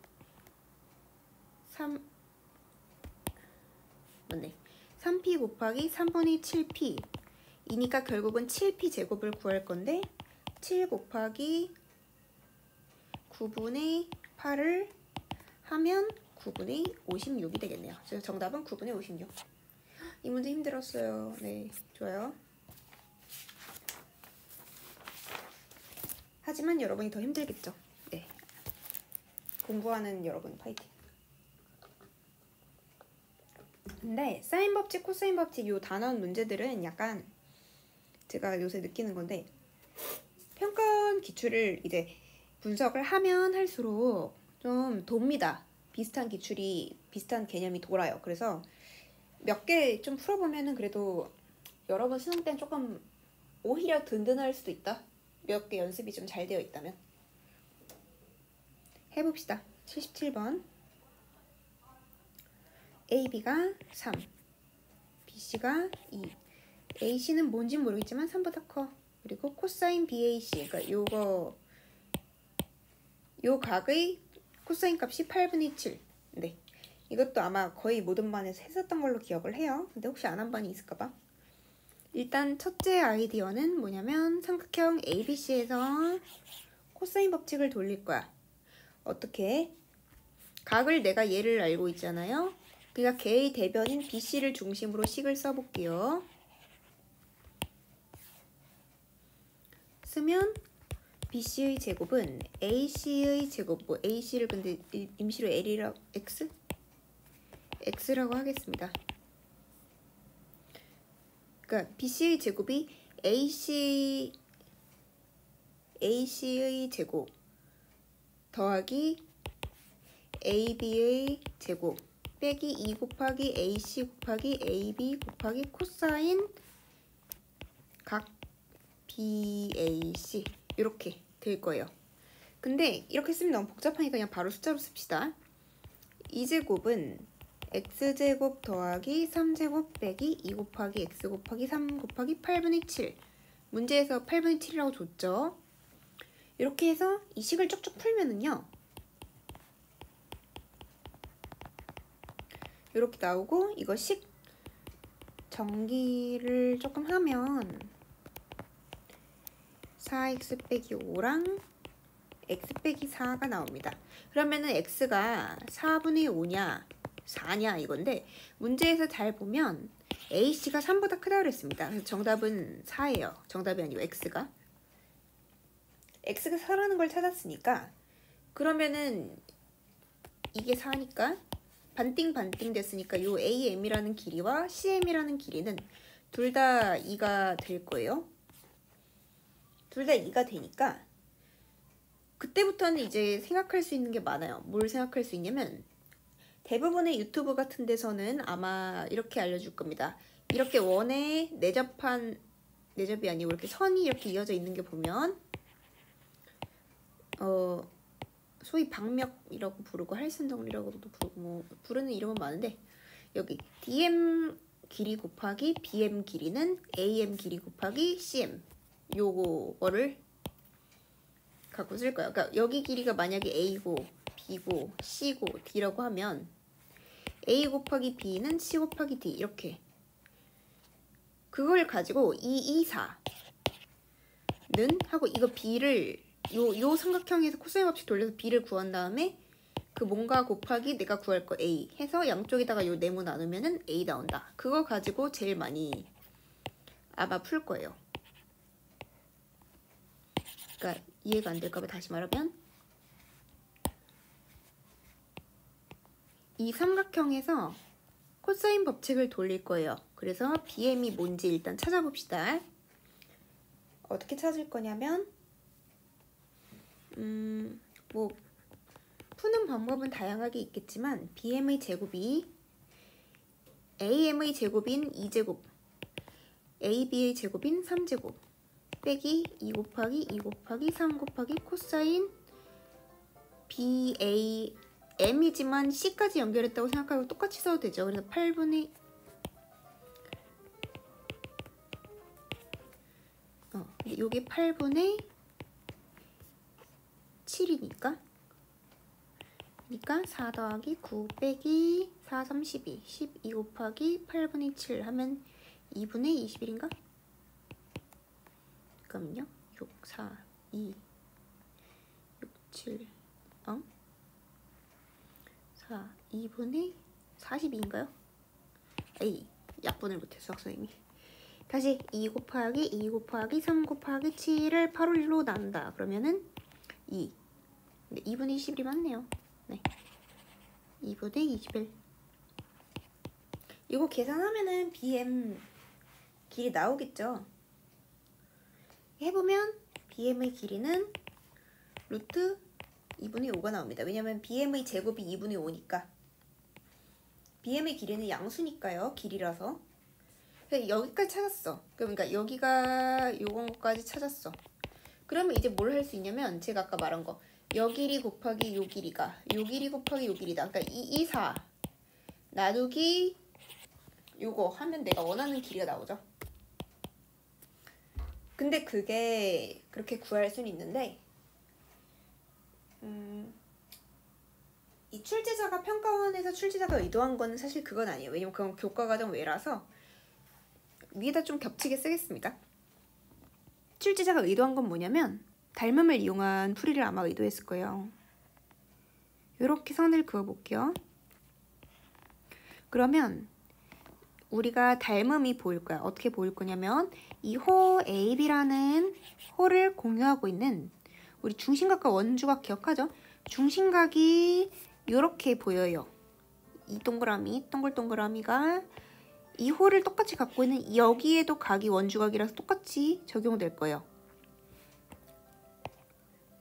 3P 곱하기 3분의 7P 이니까 결국은 7P 제곱을 구할 건데 7 곱하기 9분의 8을 하면 9분의 56이 되겠네요. 그래서 정답은 9분의 56. 이 문제 힘들었어요. 네, 좋아요. 하지만 여러분이 더 힘들겠죠. 네, 공부하는 여러분 파이팅. 근데 사인 법칙, 코사인 법칙 요 단원 문제들은 약간 제가 요새 느끼는 건데 평가원 기출을 이제 분석을 하면 할수록 좀 돕니다. 비슷한 기출이 비슷한 개념이 돌아요. 그래서 몇 개 좀 풀어보면은 그래도 여러분 수능 때는 조금 오히려 든든할 수도 있다. 몇 개 연습이 좀 잘 되어 있다면. 해봅시다. 77번 AB가 3 BC가 2 AC는 뭔진 모르겠지만 3보다 커. 그리고 코사인 BAC 그러니까 요 각의 코사인 값이 8분의 7. 네, 이것도 아마 거의 모든 반에서 했었던 걸로 기억을 해요. 근데 혹시 안 한 반이 있을까봐. 일단 첫째 아이디어는 뭐냐면 삼각형 ABC에서 코사인 법칙을 돌릴 거야. 어떻게? 각을 내가 얘를 알고 있잖아요. 그러니까 걔의 대변인 BC를 중심으로 식을 써볼게요. 쓰면 BC의 제곱은 AC의 제곱, 뭐 AC를 근데 임시로 L이라 X? X라고 하겠습니다. 그러니까 BC의 제곱이 AC의 제곱 더하기 AB의 제곱 빼기 2 곱하기 AC 곱하기 AB 곱하기 코사인 각 BAC 이렇게 될 거예요. 근데 이렇게 쓰면 너무 복잡하니까 그냥 바로 숫자로 씁시다. 이 제곱은 x제곱 더하기 3제곱 빼기 2 곱하기 x 곱하기 3 곱하기 8분의 7 문제에서 8분의 7이라고 줬죠. 이렇게 해서 이 식을 쭉쭉 풀면은요 이렇게 나오고 이거 식 정리를 조금 하면 4x 빼기 5랑 x 빼기 4가 나옵니다. 그러면은 x가 4분의 5냐 4냐 이건데 문제에서 잘 보면 AC가 3보다 크다고 그랬습니다. 그래서 정답은 4예요. 정답이 아니고 X가 4라는 걸 찾았으니까 그러면은 이게 4니까 반띵 됐으니까 요 AM이라는 길이와 CM이라는 길이는 둘 다 2가 될 거예요. 둘 다 2가 되니까 그때부터는 이제 생각할 수 있는 게 많아요. 뭘 생각할 수 있냐면 대부분의 유튜브 같은 데서는 아마 이렇게 알려줄 겁니다. 이렇게 원에 내접이 아니고 이렇게 선이 이렇게 이어져 있는 게 보면 소위 박력이라고 부르고 할선정리라고도 부르고 뭐 부르는 이름은 많은데 여기 DM 길이 곱하기 BM 길이는 AM 길이 곱하기 CM 요거를 갖고 쓸 거예요. 그러니까 여기 길이가 만약에 A고 B고 C고 D라고 하면 A 곱하기 B는 C 곱하기 D 이렇게 그걸 가지고 2, 2, 4는 하고 이거 B를 요 삼각형에서 코사인 법칙 돌려서 B를 구한 다음에 그 뭔가 곱하기 내가 구할 거 A 해서 양쪽에다가 요 네모 나누면은 A 나온다. 그거 가지고 제일 많이 아마 풀 거예요. 그러니까 이해가 안 될까 봐 다시 말하면 이 삼각형에서 코사인 법칙을 돌릴 거예요. 그래서 BM이 뭔지 일단 찾아봅시다. 어떻게 찾을 거냐면 뭐 푸는 방법은 다양하게 있겠지만 BM의 제곱이 AM의 제곱인 2제곱 AB의 제곱인 3제곱 빼기 2 곱하기 2 곱하기 3 곱하기 코사인 BAM이지만 C까지 연결했다고 생각하고 똑같이 써도 되죠. 그래서 8분의 여기 8분의 7이니까 그러니까 4 더하기 9 빼기 4, 32 12 곱하기 8분의 7 하면 2분의 21인가? 잠깐만요. 6, 4, 2 6, 7 4, 2분의 42인가요? 에이, 약분을 못해 수학선생님이. 다시 2 곱하기 2 곱하기 3 곱하기 7을 8로 1로 나눈다. 그러면은 2. 근데 2분의 21이 맞네요. 네. 2분의 21. 이거 계산하면은 BM 길이 나오겠죠? 해보면 BM의 길이는 루트 2분의 5가 나옵니다. 왜냐면 BM의 제곱이 2분의 5니까. BM의 길이는 양수니까요. 길이라서. 여기까지 찾았어. 그러니까 여기가 요거까지 찾았어. 그러면 이제 뭘 할 수 있냐면 제가 아까 말한 거 요 길이 곱하기 요 길이가 요 길이 곱하기 요 길이다. 그러니까 2, 4 나누기 요거 하면 내가 원하는 길이가 나오죠. 근데 그게 그렇게 구할 수는 있는데 이 출제자가 평가원에서 출제자가 의도한 거는 사실 그건 아니에요. 왜냐면 그건 교과과정 외라서 위에다 좀 겹치게 쓰겠습니다. 출제자가 의도한 건 뭐냐면 닮음을 이용한 풀이를 아마 의도했을 거예요. 이렇게 선을 그어볼게요. 그러면 우리가 닮음이 보일 거야. 어떻게 보일 거냐면 이 호 AB라는 호를 공유하고 있는 우리 중심각과 원주각 기억하죠? 중심각이 이렇게 보여요. 이 동그라미, 동글동그라미가 이 호를 똑같이 갖고 있는 여기에도 각이 원주각이라서 똑같이 적용될 거예요.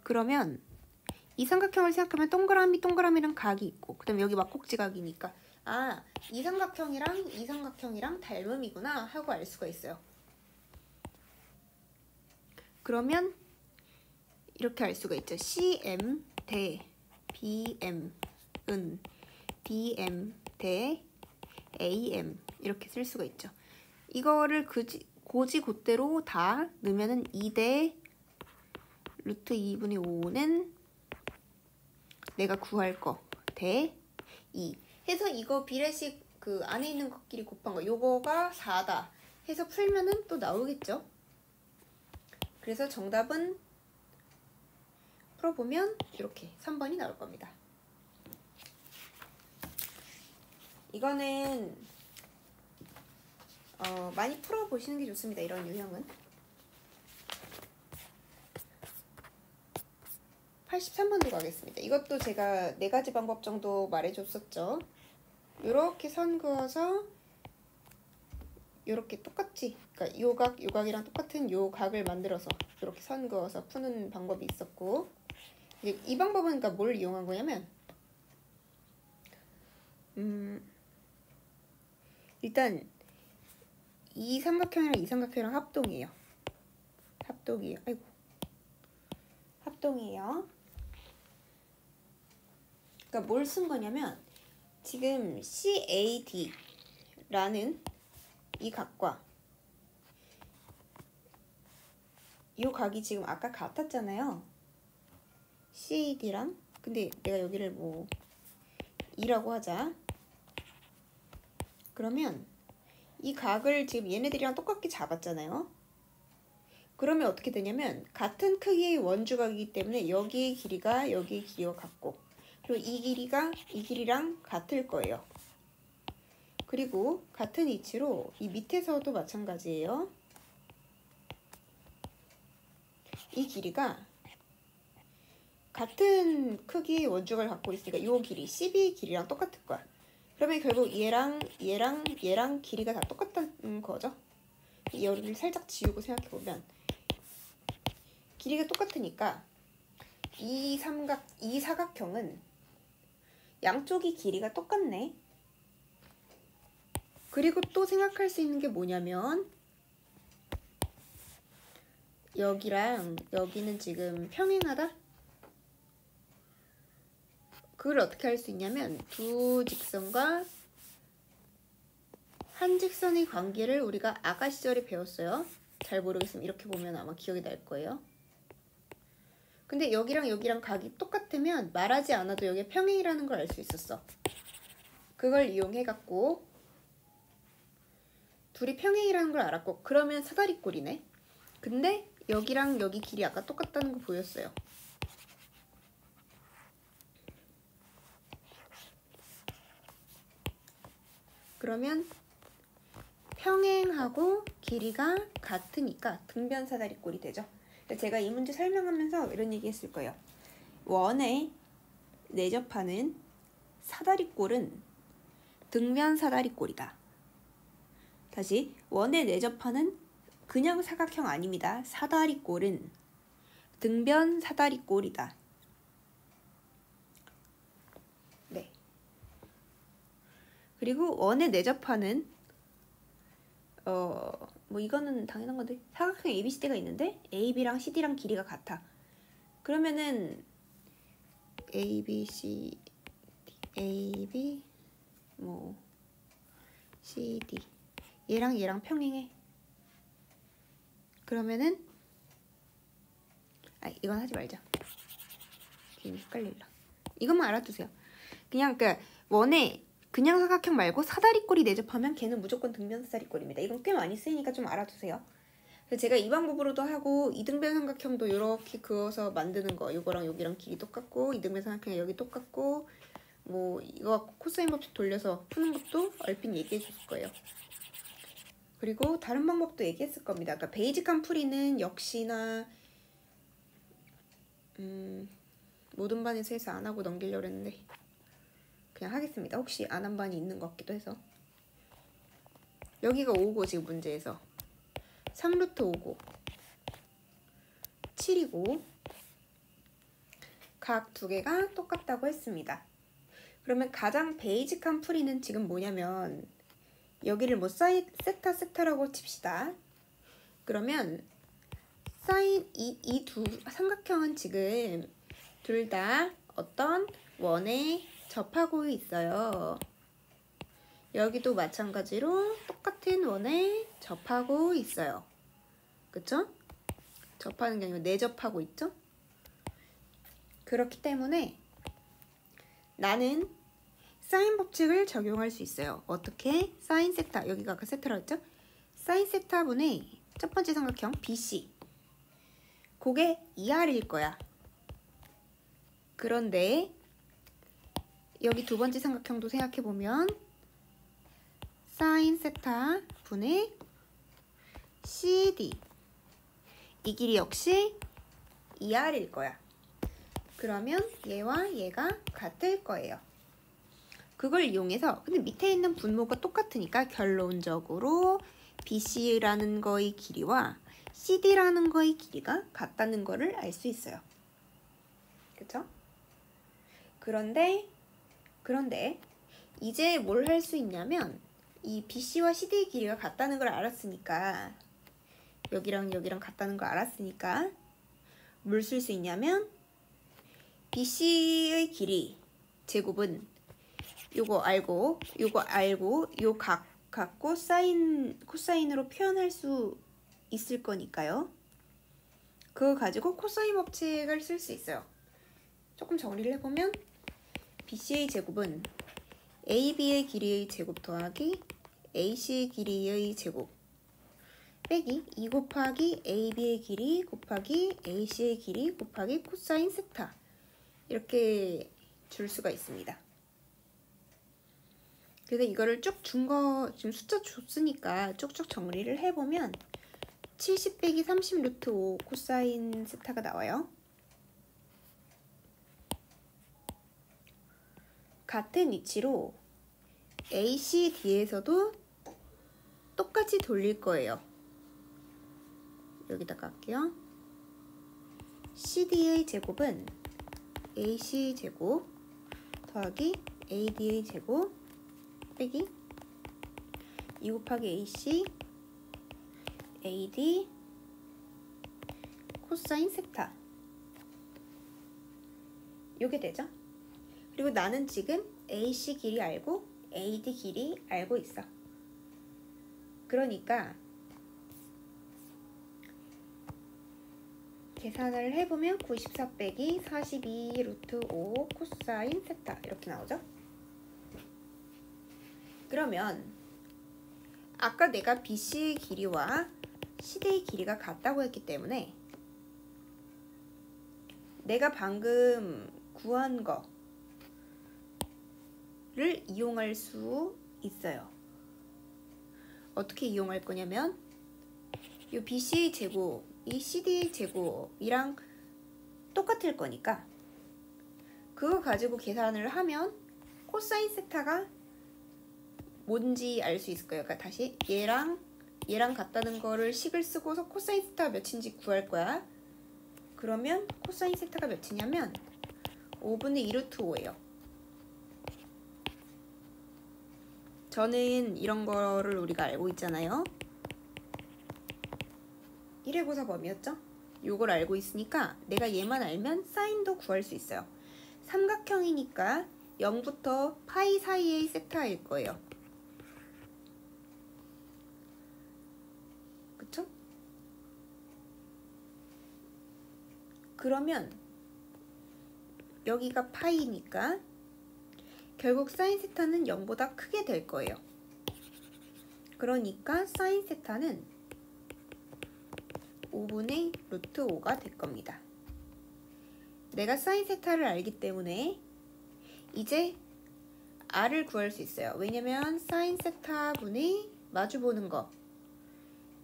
그러면 이 삼각형을 생각하면 동그라미랑 각이 있고 그 다음에 여기 막꼭지각이니까 아, 이 삼각형이랑 닮음이구나 하고 알 수가 있어요. 그러면 이렇게 알 수가 있죠. CM 대 BM 은 BM 대 AM 이렇게 쓸 수가 있죠. 이거를 고지곧대로 다 넣으면은 2대 루트 2분의 5는 내가 구할 거 대 2 해서 이거 비례식 그 안에 있는 것끼리 곱한 거 요거가 4다 해서 풀면은 또 나오겠죠. 그래서 정답은 풀어보면 이렇게 3번이 나올 겁니다. 이거는 많이 풀어보시는 게 좋습니다. 이런 유형은. 83번도 가겠습니다. 이것도 제가 4가지 방법 정도 말해줬었죠. 요렇게 선 그어서 요렇게 똑같이 그러니까 요각이랑 똑같은 요 각을 만들어서 요렇게 선 그어서 푸는 방법이 있었고 이제 이 방법은 그러니까 뭘 이용한 거냐면 일단 이 삼각형이랑 이 삼각형이랑 합동이에요. 합동이에요. 그러니까 뭘 쓴 거냐면 지금 CAD라는 이 각과 이 각이 지금 아까 같았잖아요. CAD랑 근데 내가 여기를 뭐 2라고 하자. 그러면 이 각을 지금 얘네들이랑 똑같게 잡았잖아요. 그러면 어떻게 되냐면 같은 크기의 원주각이기 때문에 여기의 길이가 같고 그리고 이 길이랑 같을 거예요. 그리고 같은 위치로 이 밑에서도 마찬가지예요. 이 길이가 같은 크기의 원주각을 갖고 있으니까 이 길이 12 길이랑 똑같을 거야. 그러면 결국 얘랑 길이가 다 똑같다는 거죠. 얘를 살짝 지우고 생각해보면 길이가 똑같으니까 이 사각형은 양쪽이 길이가 똑같네. 그리고 또 생각할 수 있는 게 뭐냐면 여기랑 여기는 지금 평행하다? 그걸 어떻게 할 수 있냐면 두 직선과 한 직선의 관계를 우리가 아가 시절에 배웠어요. 잘 모르겠으면 이렇게 보면 아마 기억이 날 거예요. 근데 여기랑 각이 똑같으면 말하지 않아도 여기에 평행이라는 걸 알 수 있었어. 그걸 이용해갖고 둘이 평행이라는 걸 알았고, 그러면 사다리꼴이네. 근데 여기랑 여기 길이 아까 똑같다는 거 보였어요. 그러면 평행하고 길이가 같으니까 등변 사다리꼴이 되죠. 제가 이 문제 설명하면서 이런 얘기 했을 거예요. 원에 내접하는 사다리꼴은 등변 사다리꼴이다. 다시, 원에 내접하는 그냥 사각형 아닙니다. 사다리꼴은 등변 사다리꼴이다. 네. 그리고 원에 내접하는 뭐 이거는 당연한 건데 사각형 ABCD가 있는데 AB랑 CD랑 길이가 같아. 그러면은 ABC, AB, 뭐 CD 얘랑 평행해. 그러면은 이건 하지 말자. 괜히 헷갈릴라. 이것만 알아두세요. 그냥 원에 그냥 사각형 말고 사다리꼴이 내접하면 걔는 무조건 등변 사다리꼴입니다. 이건 꽤 많이 쓰이니까 좀 알아두세요. 그래서 제가 이 방법으로도 하고 이등변 삼각형도 이렇게 그어서 만드는 거, 이거랑 여기랑 길이 똑같고 이등변 삼각형 여기 똑같고 뭐 이거 코사인 법칙 돌려서 푸는 것도 얼핏 얘기해 줄 거예요. 그리고 다른 방법도 얘기했을 겁니다. 그러니까 베이직한 풀이는 역시나 모든 반에서 해서 안 하고 넘기려고 했는데 그냥 하겠습니다. 혹시 안 한 반이 있는 것 같기도 해서. 여기가 5고 지금 문제에서 3루트 5고 7이고 각 두 개가 똑같다고 했습니다. 그러면 가장 베이직한 풀이는 지금 뭐냐면 여기를 뭐 세타라고 칩시다. 그러면 사인 이 두 삼각형은 지금 둘 다 어떤 원에 접하고 있어요. 여기도 마찬가지로 똑같은 원에 접하고 있어요. 그쵸? 접하는 게 아니고 내접하고 있죠? 그렇기 때문에 나는 사인 법칙을 적용할 수 있어요. 어떻게? 사인 세타, 여기가 아까 세타라고 했죠? 사인 세타분의 첫 번째 삼각형 BC, 그게 2R일 거야. 그런데 여기 두 번째 삼각형도 생각해보면 사인 세타 분의 CD, 이 길이 역시 2R일 거야. 그러면 얘와 얘가 같을 거예요. 그걸 이용해서, 근데 밑에 있는 분모가 똑같으니까 결론적으로 BC라는 거의 길이와 CD라는 거의 길이가 같다는 거를 알 수 있어요. 그쵸? 그런데 이제 뭘 할 수 있냐면 이 BC와 CD의 길이가 같다는 걸 알았으니까, 여기랑 같다는 걸 알았으니까 뭘 쓸 수 있냐면 BC의 길이 제곱은 요거 알고 요 각 갖고 코사인으로 표현할 수 있을 거니까요. 그거 가지고 코사인 법칙을 쓸 수 있어요. 조금 정리를 해보면 BC의 제곱은 AB의 길이의 제곱 더하기 AC의 길이의 제곱 빼기 2 곱하기 AB의 길이 곱하기 AC의 길이 곱하기 코사인 세타, 이렇게 줄 수가 있습니다. 그래서 이거를 쭉 준 거 지금 숫자 줬으니까 쭉쭉 정리를 해보면 70 빼기 30 루트 5 코사인 세타가 나와요. 같은 위치로 ACD에서도 똑같이 돌릴 거예요. 여기다가 할게요. CD의 제곱은 AC 제곱 더하기 AD의 제곱 빼기 2 곱하기 AC AD 코사인 세타 요게 되죠. 그리고 나는 지금 AC 길이 알고 AD 길이 알고 있어. 그러니까 계산을 해보면 94 빼기 42 루트 5 코사인 세타 이렇게 나오죠. 그러면 아까 내가 BC의 길이와 CD의 길이가 같다고 했기 때문에 내가 방금 구한 거를 이용할 수 있어요. 어떻게 이용할 거냐면 이 BC의 제곱, 이 CD의 제곱이랑 똑같을 거니까 그거 가지고 계산을 하면 코사인 세타가 뭔지 알 수 있을 거예요. 그러니까 다시 얘랑 같다는 거를 식을 쓰고서 코사인 세타가 몇인지 구할 거야. 그러면 코사인 세타가 몇이냐면 5분의 2 루트 5예요. 저는 이런 거를 우리가 알고 있잖아요. 1의 고사 범위였죠? 요걸 알고 있으니까 내가 얘만 알면 사인도 구할 수 있어요. 삼각형이니까 0부터 파이 사이의 세타일 거예요. 그쵸? 그러면 여기가 파이니까 결국 사인 세타는 0보다 크게 될 거예요. 그러니까 사인 세타는 5분의 루트 5가 될 겁니다. 내가 사인 세타를 알기 때문에 이제 R을 구할 수 있어요. 왜냐면 사인 세타분의 마주보는 거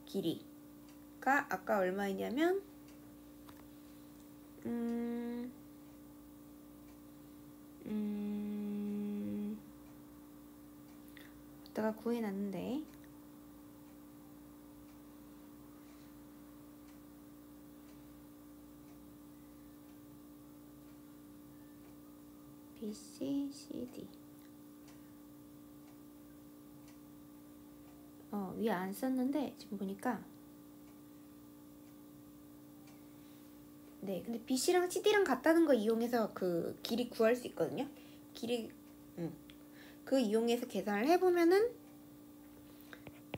길이가 아까 얼마였냐면 이따가 구해놨는데 BC, CD 위에 안 썼는데 지금 보니까 네, 근데 BC랑 CD랑 같다는 거 이용해서 그 길이 구할 수 있거든요. 그 이용해서 계산을 해보면은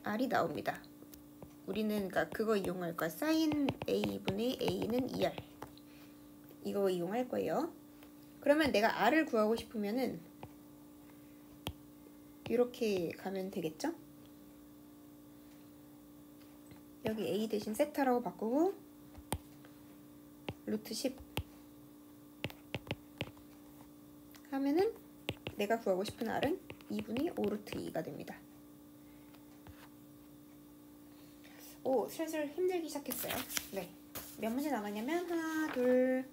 R이 나옵니다. 우리는 그러니까 그거 이용할 거야. 사인 A분의 A는 2R 이거 이용할 거예요. 그러면 내가 R을 구하고 싶으면은 이렇게 가면 되겠죠? 여기 A 대신 세타라고 바꾸고 루트 10 하면은 내가 구하고 싶은 R은 2분의 5 루트 2가 됩니다. 오, 슬슬 힘들기 시작했어요. 네, 몇 문제 남았냐면 하나, 둘,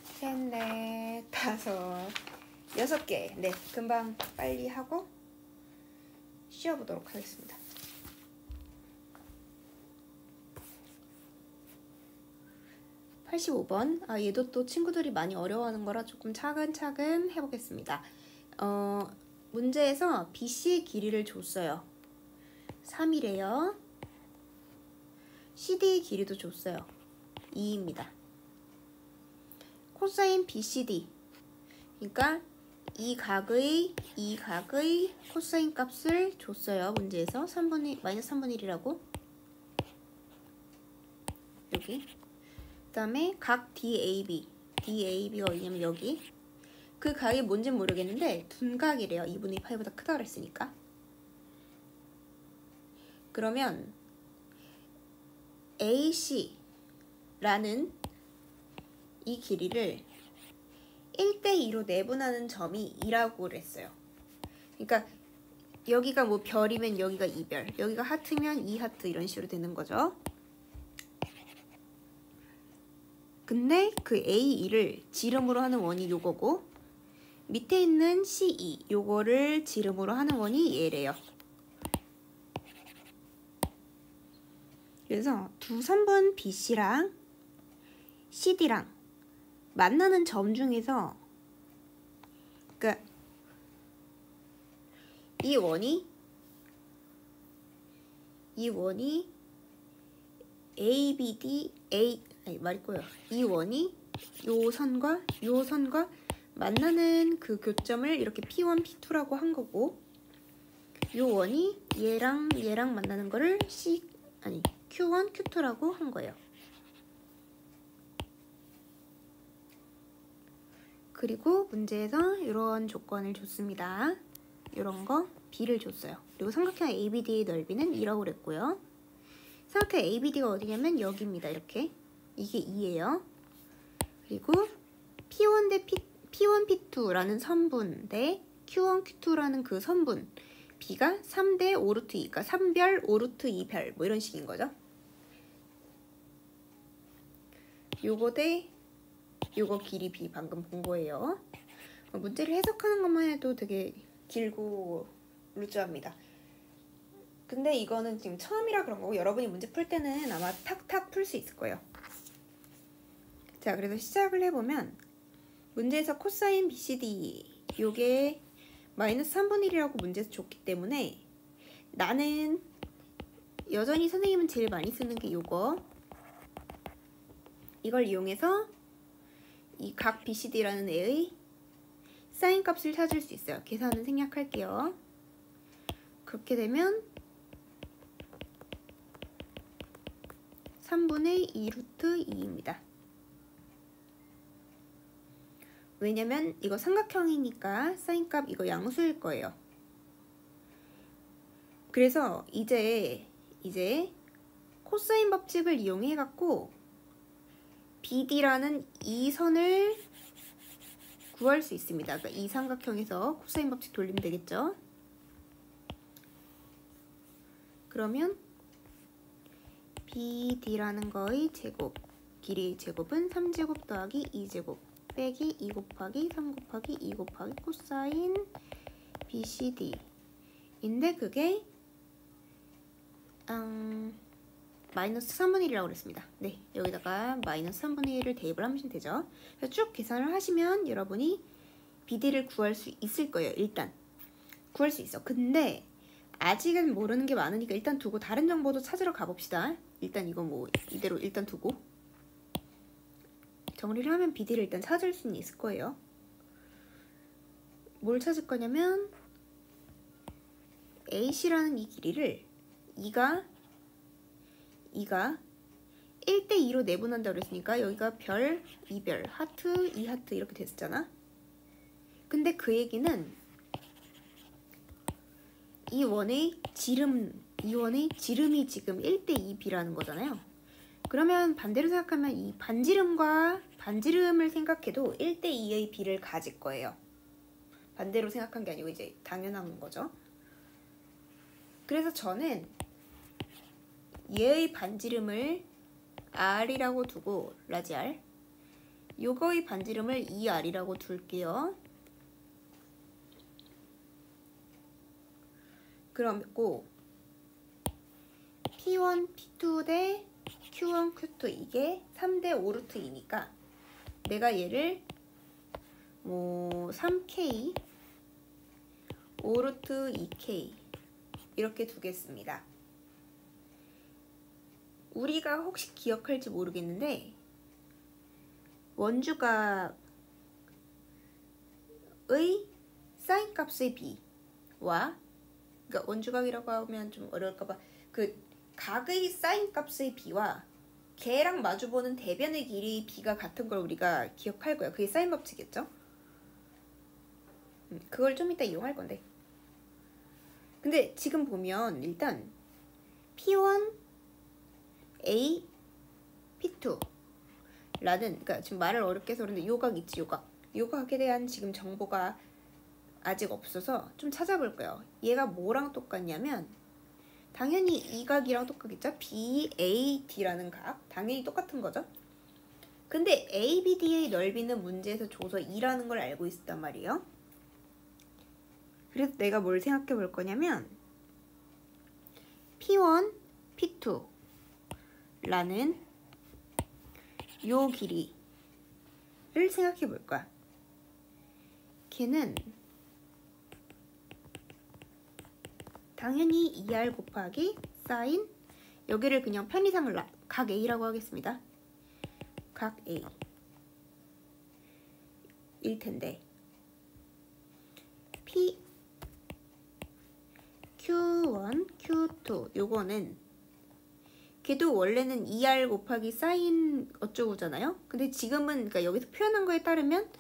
셋, 넷, 다섯, 6개. 네, 금방 빨리 하고 쉬어보도록 하겠습니다. (85번) 얘도 또 친구들이 많이 어려워하는 거라 조금 차근차근 해보겠습니다. 문제에서 BC의 길이를 줬어요. 3이래요. CD의 길이도 줬어요. 2입니다. 코사인 BCD 그러니까 이 각의 코사인 값을 줬어요. 문제에서 마이너스 3분의 1이라고 여기 그 다음에 각 DAB가 어디냐면 여기 그 각이 뭔지 모르겠는데 둔각이래요. 2분의 8보다 크다 그랬으니까. 그러면 AC라는 이 길이를 1대2로 내분하는 점이 2라고 그랬어요. 그러니까 여기가 뭐 별이면 여기가 2별, 여기가 하트면 2하트 이런 식으로 되는 거죠. 근데 그 A2를 지름으로 하는 원이 요거고 밑에 있는 C2 요거를 지름으로 하는 원이 얘래요. 그래서 두 선분 BC랑 CD랑 만나는 점 중에서 그러니까 이 원이 ABD 말이 꼬여. 이 원이 요 선과 만나는 그 교점을 이렇게 P1, P2라고 한 거고 요 원이 얘랑 만나는 거를 Q1, Q2라고 한 거예요. 그리고 문제에서 이런 조건을 줬습니다. 이런 거 B를 줬어요. 그리고 삼각형 ABD의 넓이는 2라고 그랬고요. 삼각형 ABD가 어디냐면 여기입니다. 이렇게. 이게 2예요. 그리고 P1 대 P1, P2라는 선분 대 Q1, Q2라는 그 선분 B가 3대 5루트 2, 그러니까 3별, 5루트 2별 뭐 이런 식인 거죠. 요거 대 요거 길이 B 방금 본 거예요. 문제를 해석하는 것만 해도 되게 길고 루즈합니다. 근데 이거는 지금 처음이라 그런 거고 여러분이 문제 풀 때는 아마 탁탁 풀 수 있을 거예요. 자, 그래서 시작을 해보면 문제에서 코사인 BCD 요게 마이너스 3분의 1이라고 문제에서 줬기 때문에 나는 여전히 선생님은 제일 많이 쓰는 게 요거 이걸 이용해서 이 각 BCD라는 애의 사인 값을 찾을 수 있어요. 계산은 생략할게요. 그렇게 되면 3분의 2 루트 2입니다. 왜냐면 이거 삼각형이니까 사인값 이거 양수일 거예요. 그래서 이제 코사인 법칙을 이용해 갖고 BD라는 이 선을 구할 수 있습니다. 그러니까 이 삼각형에서 코사인 법칙 돌리면 되겠죠. 그러면 BD라는 거의 제곱, 길이의 제곱은 3제곱 더하기 2제곱 빼기 2 곱하기 3 곱하기 2 곱하기 코사인 BCD인데 그게 마이너스 3분의 1이라고 그랬습니다. 네, 여기다가 마이너스 3분의 1을 대입을 하면 되죠. 그래서 쭉 계산을 하시면 여러분이 BD를 구할 수 있을 거예요. 일단 구할 수 있어. 근데 아직은 모르는 게 많으니까 일단 두고 다른 정보도 찾으러 가봅시다. 일단 이거 뭐 이대로 일단 두고 정리를 하면 BD를 일단 찾을 수는 있을 거예요. 뭘 찾을 거냐면 AC라는 이 길이를 2가 1대2로 내분한다고 그랬으니까 여기가 별, 2별, 하트, 2하트 이렇게 됐었잖아. 근데 그 얘기는 이 원의 지름이 지금 1대2B라는 거잖아요. 그러면 반대로 생각하면 이 반지름과 반지름을 생각해도 1대2의 B를 가질 거예요. 반대로 생각한 게 아니고 이제 당연한 거죠. 그래서 저는 얘의 반지름을 R이라고 두고 라지 R 요거의 반지름을 2R이라고 둘게요. 그러고 P1, P2 대 Q1, Q2 이게 3대 5루트 2니까 내가 얘를 뭐 3K 5루트 2K 이렇게 두겠습니다. 우리가 혹시 기억할지 모르겠는데 원주각의 사인 값의 B와 그러니까 원주각이라고 하면 좀 어려울까봐 그 각의 사인 값의 B와 걔랑 마주보는 대변의 길이 B가 같은 걸 우리가 기억할 거예요. 그게 사인 법칙이겠죠? 그걸 좀 이따 이용할 건데. 근데 지금 보면 일단 P1, A, P2 라는 그러니까 지금 말을 어렵게 해서 그런데 요각 있지 요각. 이 각에 대한 지금 정보가 아직 없어서 좀 찾아볼 거예요. 얘가 뭐랑 똑같냐면 당연히 이 각이랑 똑같겠죠? BAD라는 각 당연히 똑같은 거죠. 근데 ABD의 넓이는 문제에서 줘서 2라는 걸 알고 있었단 말이에요. 그래서 내가 뭘 생각해 볼 거냐면 P1, P2라는 요 길이를 생각해 볼 거야. 걔는 당연히 2R 곱하기 사인 여기를 그냥 편의상 각 A라고 하겠습니다. 각 A 일 텐데 P Q1, Q2 요거는 걔도 원래는 2R 곱하기 사인 어쩌고잖아요. 근데 지금은 그러니까 여기서 표현한 거에 따르면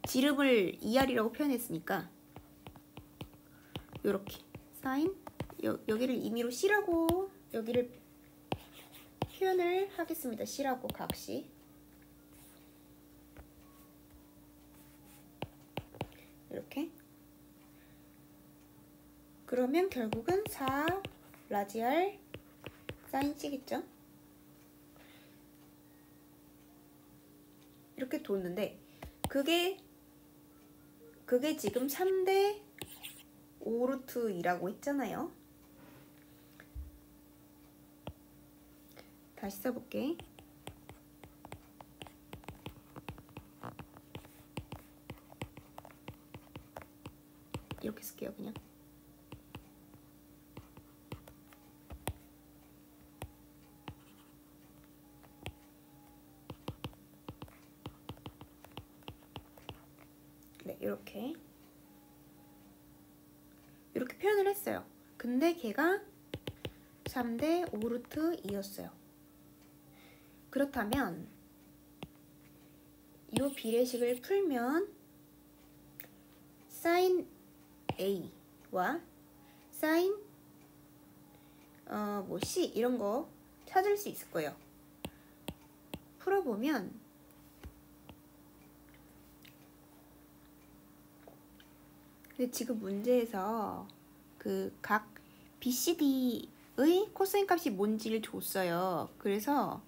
지름을 2R이라고 표현했으니까 요렇게 사인 여기를 임의로 C라고 여기를 표현을 하겠습니다. C라고 각시 이렇게 그러면 결국은 4 라지 R 사인 C겠죠? 이렇게 뒀는데 그게 지금 3대 5루트 2라고 했잖아요. 다시 써볼게. 이렇게 쓸게요, 그냥. 네, 이렇게 표현을 했어요. 근데 걔가 3대 5루트 2였어요. 그렇다면 이 비례식을 풀면 사인 A와 사인 뭐 C 이런 거 찾을 수 있을 거예요. 풀어보면 근데 지금 문제에서 그 각 BCD의 코사인 값이 뭔지를 줬어요. 그래서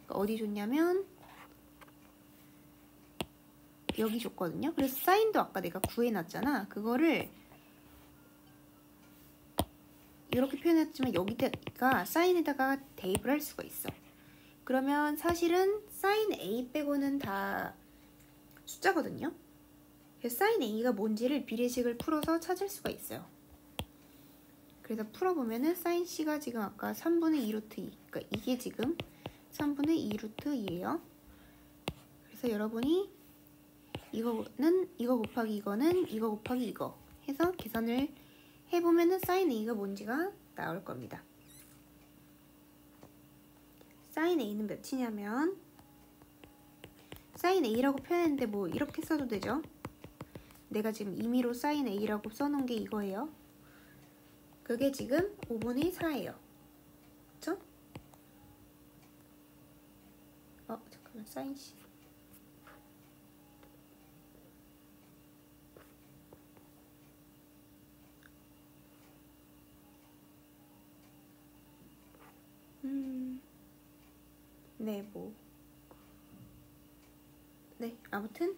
어디 줬냐면 여기 줬거든요. 그래서 사인도 아까 내가 구해놨잖아. 그거를 이렇게 표현했지만 여기다가 사인에다가 대입을 할 수가 있어. 그러면 사실은 사인 A 빼고는 다 숫자거든요. 그래서 사인 A가 뭔지를 비례식을 풀어서 찾을 수가 있어요. 그래서 풀어보면은 사인 C가 지금 아까 3분의 2 루트 2 그러니까 이게 지금 3분의 2 루트 2예요. 그래서 여러분이 이거는 이거 곱하기 이거는 이거 곱하기 이거 해서 계산을 해보면은 사인 A가 뭔지가 나올 겁니다. 사인 A는 몇이냐면 사인 A라고 표현했는데 뭐 이렇게 써도 되죠. 내가 지금 임의로 사인 A라고 써놓은 게 이거예요. 그게 지금 5분의 4예요. 그쵸? 잠깐만 사인 C 네, 네, 아무튼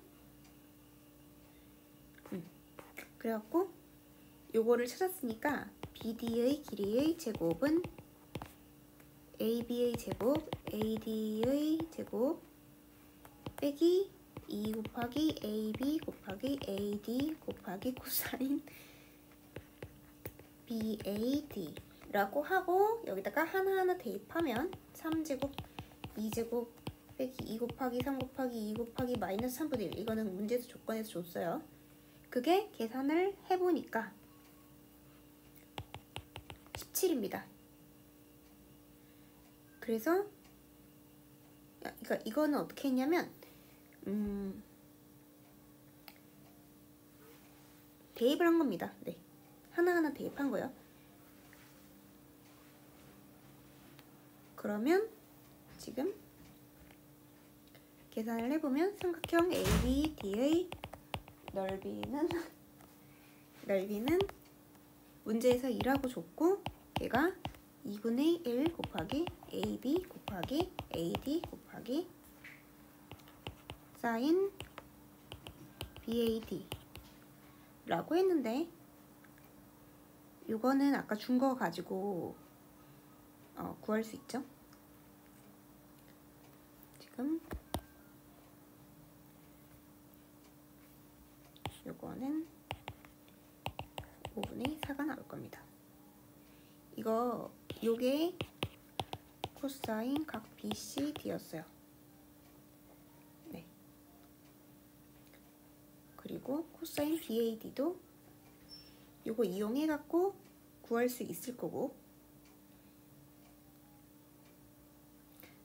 그래갖고 요거를 찾았으니까 BD의 길이의 제곱은 AB의 제곱, AD의 제곱 빼기 2 곱하기 AB 곱하기 AD 곱하기 코사인 BAD 라고 하고 여기다가 하나하나 대입하면 3제곱, 2제곱 빼기 2 곱하기 3 곱하기 2 곱하기 마이너스 3분의 1 이거는 문제에서 조건에서 줬어요. 그게 계산을 해보니까 17입니다. 그래서 그러니까 이거는 어떻게 했냐면 대입을 한 겁니다. 네, 하나하나 대입한 거예요. 그러면 지금 계산을 해보면 삼각형 ABD의 넓이는 문제에서 2라고 줬고 얘가 2분의 1 곱하기 AB 곱하기 AD 곱하기 sin BAD 라고 했는데 이거는 아까 준 거 가지고 구할 수 있죠. 지금 요거는 5분의 4가 나올 겁니다. 요게 코사인 각 BCD였어요. 네. 그리고 코사인 BAD도 요거 이용해 갖고 구할 수 있을 거고,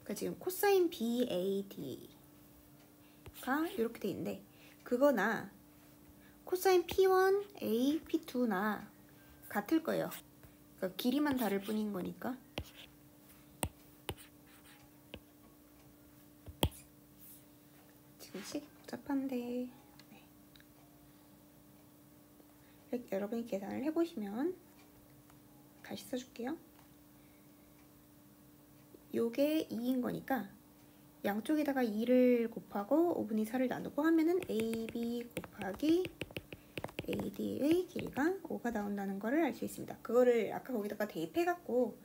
그러니까 지금 코사인 BAD가 이렇게 돼 있는데 그거나 코사인 P1A, P2나 같을 거예요. 그러니까 길이만 다를 뿐인 거니까. 지금씩 복잡한데 네. 이렇게 여러분이 계산을 해보시면 다시 써줄게요. 요게 2인 거니까 양쪽에다가 2를 곱하고 5분의 4를 나누고 하면은 AB 곱하기 AD의 길이가 5가 나온다는 거를 알 수 있습니다. 그거를 아까 거기다가 대입해갖고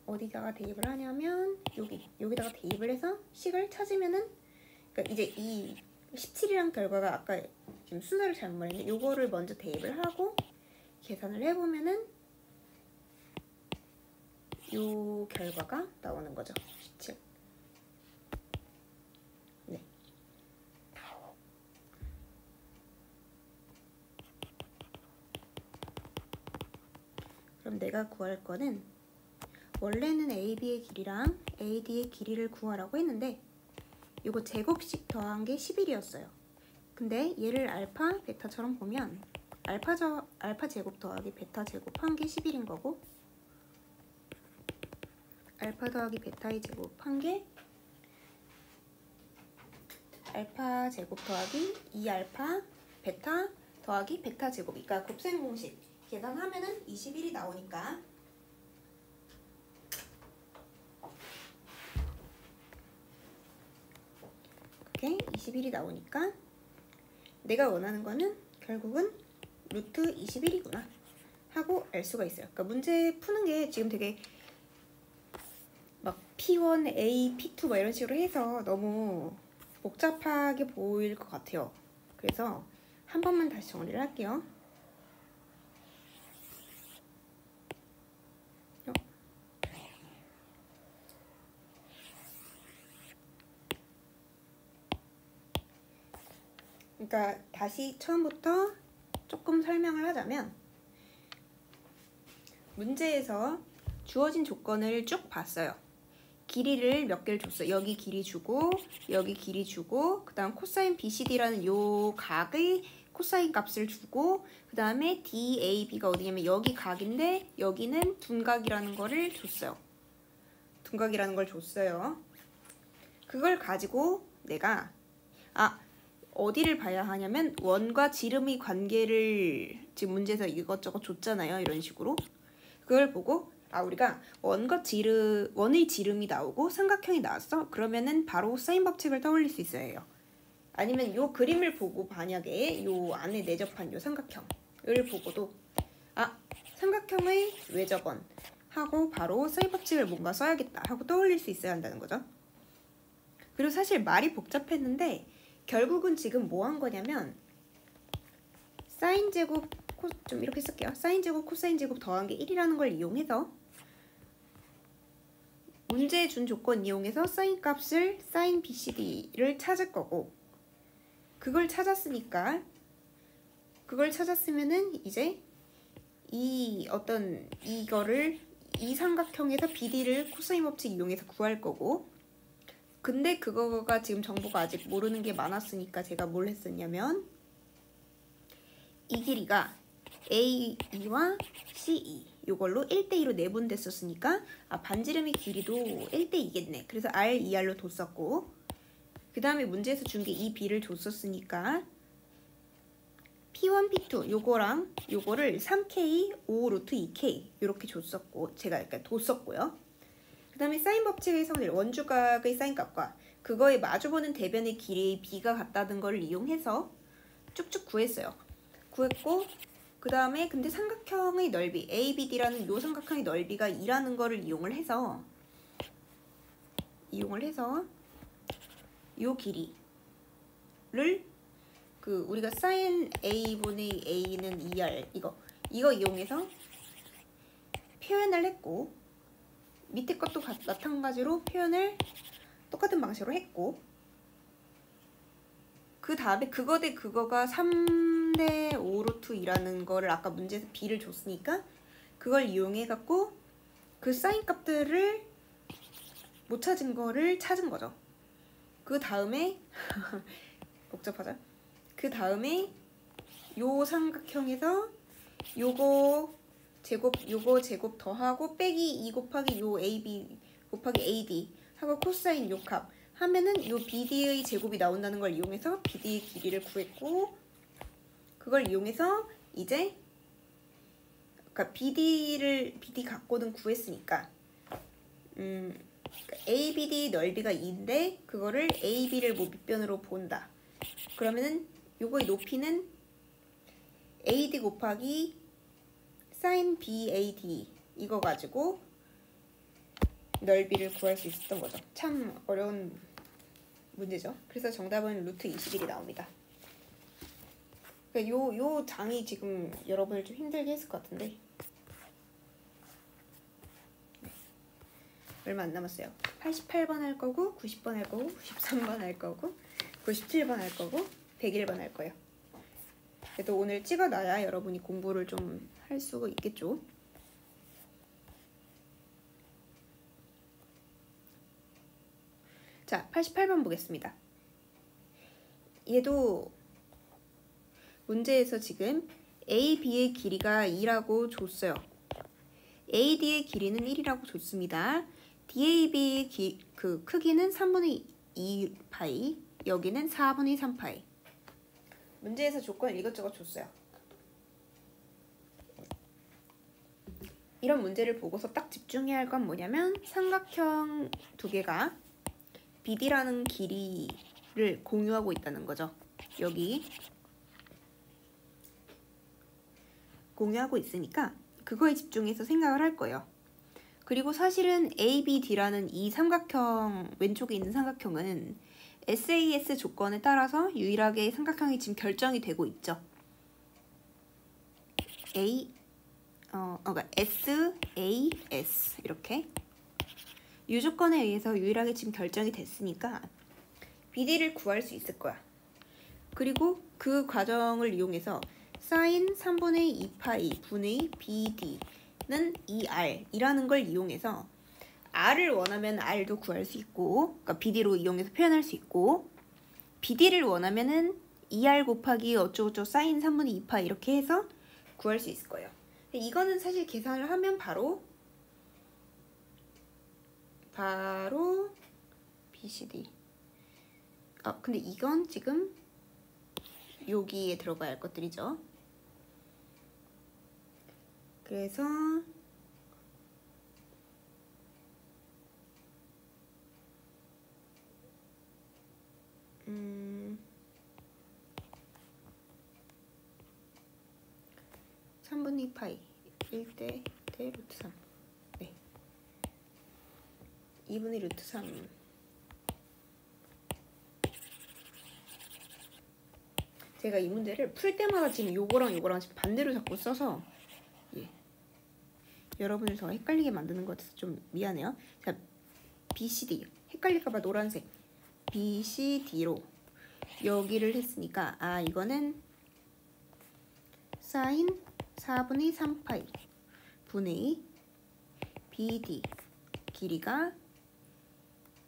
어디다가 대입을 하냐면 여기다가 대입을 해서 식을 찾으면은, 그러니까 이제 이 17이란 결과가 아까 지금 순서를 잘못 말했는데 요거를 먼저 대입을 하고 계산을 해보면은 요 결과가 나오는 거죠. 17. 네. 그럼 내가 구할 거는 원래는 AB의 길이랑 AD의 길이를 구하라고 했는데 이거 제곱식 더한 게 11이었어요. 근데 얘를 알파, 베타처럼 보면 알파 제곱 더하기 베타 제곱 한 게 11인 거고 알파 더하기 베타의 제곱 한 게 알파 제곱 더하기 2알파 베타 더하기 베타 제곱. 그러니까 곱셈 공식 계산하면은 21이 나오니까 그게 21이 나오니까 내가 원하는 거는 결국은 루트 21이구나 하고 알 수가 있어요. 그러니까 문제 푸는 게 지금 되게 막 P1A, P2 막 이런 식으로 해서 너무 복잡하게 보일 것 같아요. 그래서 한 번만 다시 정리를 할게요. 그러니까 다시 처음부터 조금 설명을 하자면 문제에서 주어진 조건을 쭉 봤어요. 길이를 몇 개를 줬어요. 여기 길이 주고 여기 길이 주고 그 다음 코사인 BCD라는 요 각의 코사인 값을 주고 그 다음에 DAB가 어디냐면 여기 각인데 여기는 둔각이라는 거를 줬어요. 둔각이라는 걸 줬어요. 그걸 가지고 내가 어디를 봐야 하냐면 원과 지름의 관계를 지금 문제에서 이것저것 줬잖아요. 이런 식으로. 그걸 보고 우리가 원의 지름이 나오고 삼각형이 나왔어? 그러면은 바로 사인 법칙을 떠올릴 수 있어요. 아니면 요 그림을 보고 만약에 요 안에 내접한 요 삼각형을 보고도 삼각형의 외접원 하고 바로 사인 법칙을 뭔가 써야겠다 하고 떠올릴 수 있어야 한다는 거죠. 그리고 사실 말이 복잡했는데 결국은 지금 뭐 한 거냐면 사인 제곱 좀 이렇게 쓸게요. 사인 제곱 코사인 제곱 더한 게 1이라는 걸 이용해서 문제에 준 조건 이용해서 사인 값을 사인 BCD를 찾을 거고 그걸 찾았으면은 이제 이 삼각형에서 BD를 코사인 법칙 이용해서 구할 거고 근데 그거가 지금 정보가 아직 모르는 게 많았으니까 제가 뭘 했었냐면 이 길이가 AE와 CE 이걸로 1대2로 내분됐었으니까 반지름의 길이도 1대2겠네. 그래서 R, 2R로 뒀었고 그 다음에 문제에서 준 게 이 b를 줬었으니까 P1, P2 요거랑 요거를 3K, 5 루트 2K 이렇게 줬었고 제가 약간 뒀었고요. 그 다음에 사인 법칙에서 원주각의 사인값과 그거에 마주보는 대변의 길이의 b가 같다는 걸 이용해서 쭉쭉 구했어요. 구했고 그 다음에 근데 삼각형의 넓이 ABD라는 요 삼각형의 넓이가 2라는 거를 이용을 해서 요 길이를 그 우리가 sin A분의 A는 2R 이거 이용해서 표현을 했고 밑에 것도 마찬가지로 표현을 똑같은 방식으로 했고 그 다음에 그거 대 그거가 3대 5 루트 2라는 거를 아까 문제에서 b를 줬으니까 그걸 이용해 갖고 그 사인 값들을 못 찾은 거를 찾은 거죠. 그 다음에 복잡하죠? 그 다음에 요 삼각형에서 요거 제곱 더하고 빼기 2 곱하기 요 AB 곱하기 AD 하고 코사인 요 값 하면은 요 BD의 제곱이 나온다는 걸 이용해서 BD의 길이를 구했고 그걸 이용해서 이제 그러니까 BD 갖고는 구했으니까 ABD 넓이가 2인데 그거를 AB를 뭐 밑변으로 본다. 그러면은 요거의 높이는 AD 곱하기 sin BAD 이거 가지고 넓이를 구할 수 있었던 거죠. 참 어려운 문제죠. 그래서 정답은 루트 21이 나옵니다. 그러니까 요 장이 지금 여러분을 좀 힘들게 했을 것 같은데 얼마 안 남았어요. 88번 할 거고 90번 할 거고 93번 할 거고 97번 할 거고 101번 할 거예요. 그래도 오늘 찍어놔야 여러분이 공부를 좀 할 수가 있겠죠. 자, 88번 보겠습니다. 얘도 문제에서 지금 AB의 길이가 2라고 줬어요. AD의 길이는 1이라고 줬습니다. DAB의 그 크기는 3분의 2 파이, 여기는 4분의 3 파이. 문제에서 조건 이것저것 줬어요. 이런 문제를 보고서 딱 집중해야 할 건 뭐냐면 삼각형 두 개가 BD라는 길이를 공유하고 있다는 거죠. 여기 공유하고 있으니까 그거에 집중해서 생각을 할 거예요. 그리고 사실은 ABD라는 이 삼각형 왼쪽에 있는 삼각형은 SAS 조건에 따라서 유일하게 삼각형이 지금 결정이 되고 있죠. 그러니까 SAS 이렇게 이 조건에 의해서 유일하게 지금 결정이 됐으니까 BD를 구할 수 있을 거야. 그리고 그 과정을 이용해서 sin 3분의 2파이 분의 BD는 2R 이라는 걸 이용해서 R을 원하면 R도 구할 수 있고 그러니까 BD로 이용해서 표현할 수 있고 BD를 원하면은 2R 곱하기 어쩌고저쩌고 sin 3분의 2파 이렇게 해서 구할 수 있을 거예요. 이거는 사실 계산을 하면 바로 BCD. 근데 이건 지금 여기에 들어가야 할 것들이죠. 그래서 3분의 2 파이 1대 루트 3 네 2분의 루트 3 제가 이 문제를 풀 때마다 지금 요거랑 지금 반대로 자꾸 써서 여러분을 더 헷갈리게 만드는 것 같아서 좀 미안해요. 자, BCD 헷갈릴까봐 노란색 BCD로 여기를 했으니까 이거는 sin 4분의 3파이 분의 BD 길이가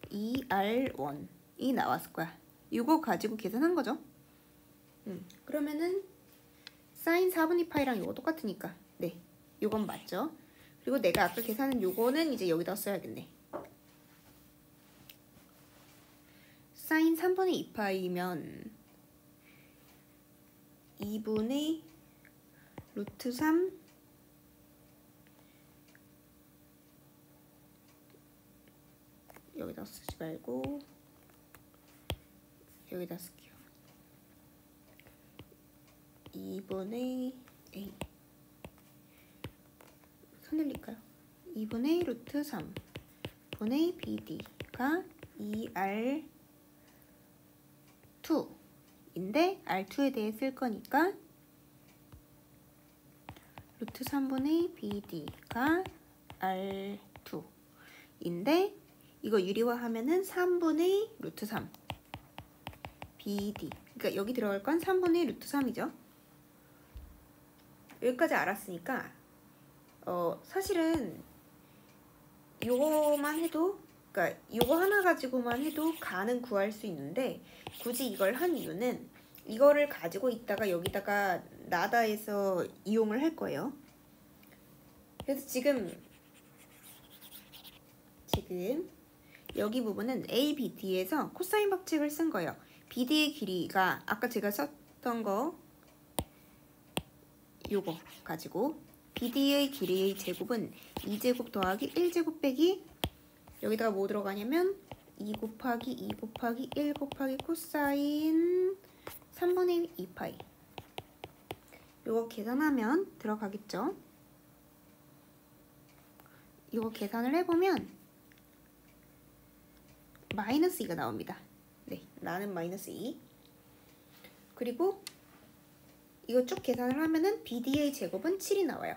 2R1이 나왔을 거야. 이거 가지고 계산한 거죠. 그러면은 sin 4분의 파이랑 이거 똑같으니까 네, 이건 맞죠. 그리고 내가 아까 계산한 요거는 이제 여기다 써야겠네. 사인 3분의 2파이면 2분의 루트 3 여기다 쓰지 말고 여기다 쓸게요. 2분의 A 손들릴까요? 2분의 루트 3 분의 BD가 2R2인데 R2에 대해 쓸 거니까 루트 3분의 BD가 R2인데 이거 유리화하면은 3분의 루트 3 BD 그러니까 여기 들어갈 건 3분의 루트 3이죠. 여기까지 알았으니까 사실은 요거만 해도 그러니까 요거 하나 가지고만 해도 가는 구할 수 있는데 굳이 이걸 한 이유는 이거를 가지고 있다가 여기다가 나다에서 이용을 할 거예요. 그래서 지금 여기 부분은 A, B, D에서 코사인 법칙을 쓴 거예요. BD의 길이가 아까 제가 썼던 거 요거 가지고 BD의 길이의 제곱은 2제곱 더하기 1제곱 빼기 여기다가 뭐 들어가냐면 2 곱하기 2 곱하기 1 곱하기 코사인 3분의 2파이 요거 계산하면 들어가겠죠. 이거 계산을 해보면 마이너스 2가 나옵니다. 네, 나는 마이너스 2. 그리고 이거 쭉 계산을 하면은 BD의 제곱은 7이 나와요.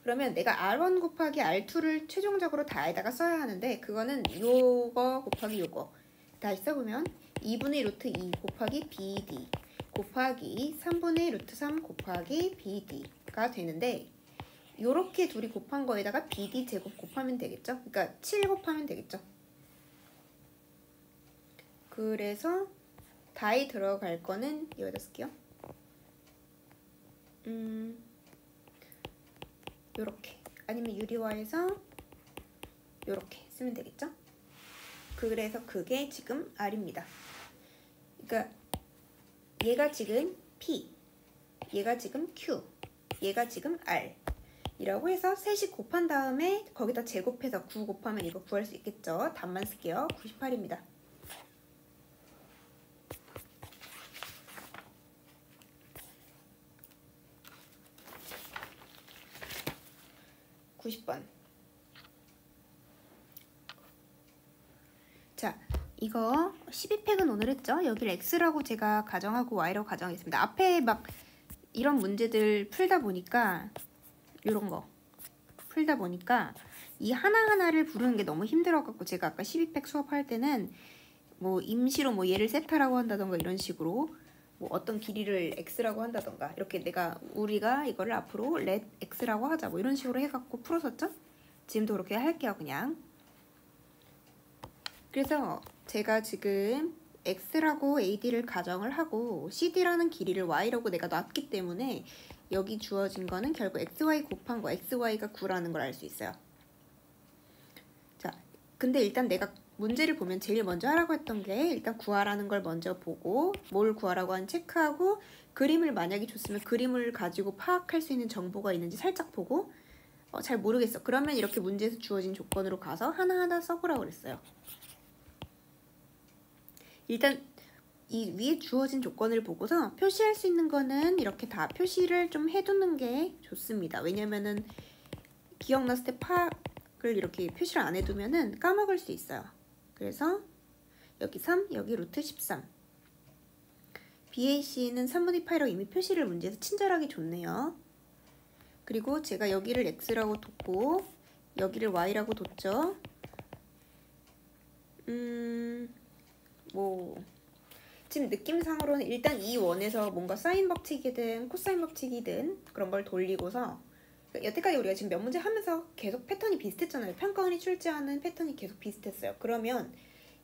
그러면 내가 R1 곱하기 R2를 최종적으로 다에다가 써야 하는데 그거는 요거 곱하기 요거 다시 써보면 2분의 루트 2 곱하기 BD 곱하기 3분의 루트 3 곱하기 BD가 되는데 요렇게 둘이 곱한 거에다가 BD 제곱 곱하면 되겠죠? 그러니까 7 곱하면 되겠죠? 그래서 다에 들어갈 거는 여기다 쓸게요. 요렇게 아니면 유리화해서 요렇게 쓰면 되겠죠? 그래서 그게 지금 R입니다. 그러니까 얘가 지금 P, 얘가 지금 Q, 얘가 지금 R 이라고 해서 셋이 곱한 다음에 거기다 제곱해서 9 곱하면 이거 구할 수 있겠죠? 답만 쓸게요. 98입니다. 90번. 자, 이거 12팩은 오늘 했죠? 여기를 X라고 제가 가정하고 Y라고 가정했습니다. 앞에 막 이런 문제들 풀다 보니까 이런 거 풀다 보니까 이 하나하나를 부르는 게 너무 힘들어갖고 제가 아까 12팩 수업할 때는 뭐 임시로 뭐 얘를 세타라고 한다던가 이런 식으로 뭐 어떤 길이를 x라고 한다던가 이렇게 우리가 이거를 앞으로 let x라고 하자 뭐 이런 식으로 해갖고 풀었었죠? 지금도 그렇게 할게요 그냥. 그래서 제가 지금 x라고 ad를 가정을 하고 cd라는 길이를 y라고 내가 놨기 때문에 여기 주어진 거는 결국 xy 곱한 거 xy가 9라는 걸 알 수 있어요. 자, 근데 일단 내가 문제를 보면 제일 먼저 하라고 했던 게 일단 구하라는 걸 먼저 보고 뭘 구하라고 하는 체크하고 그림을 만약에 줬으면 그림을 가지고 파악할 수 있는 정보가 있는지 살짝 보고 잘 모르겠어. 그러면 이렇게 문제에서 주어진 조건으로 가서 하나하나 써보라고 그랬어요. 일단 이 위에 주어진 조건을 보고서 표시할 수 있는 거는 이렇게 다 표시를 좀 해두는 게 좋습니다. 왜냐면은 기억났을 때 파악을 이렇게 표시를 안 해두면은 까먹을 수 있어요. 그래서 여기 3, 여기 루트 13. BAC는 3분의 8이라고 이미 표시를 문제에서 친절하게 줬네요. 그리고 제가 여기를 X라고 뒀고 여기를 Y라고 뒀죠. 뭐 지금 느낌상으로는 일단 이 원에서 뭔가 사인 법칙이든 코사인 법칙이든 그런 걸 돌리고서 여태까지 우리가 지금 몇 문제 하면서 계속 패턴이 비슷했잖아요. 평가원이 출제하는 패턴이 계속 비슷했어요. 그러면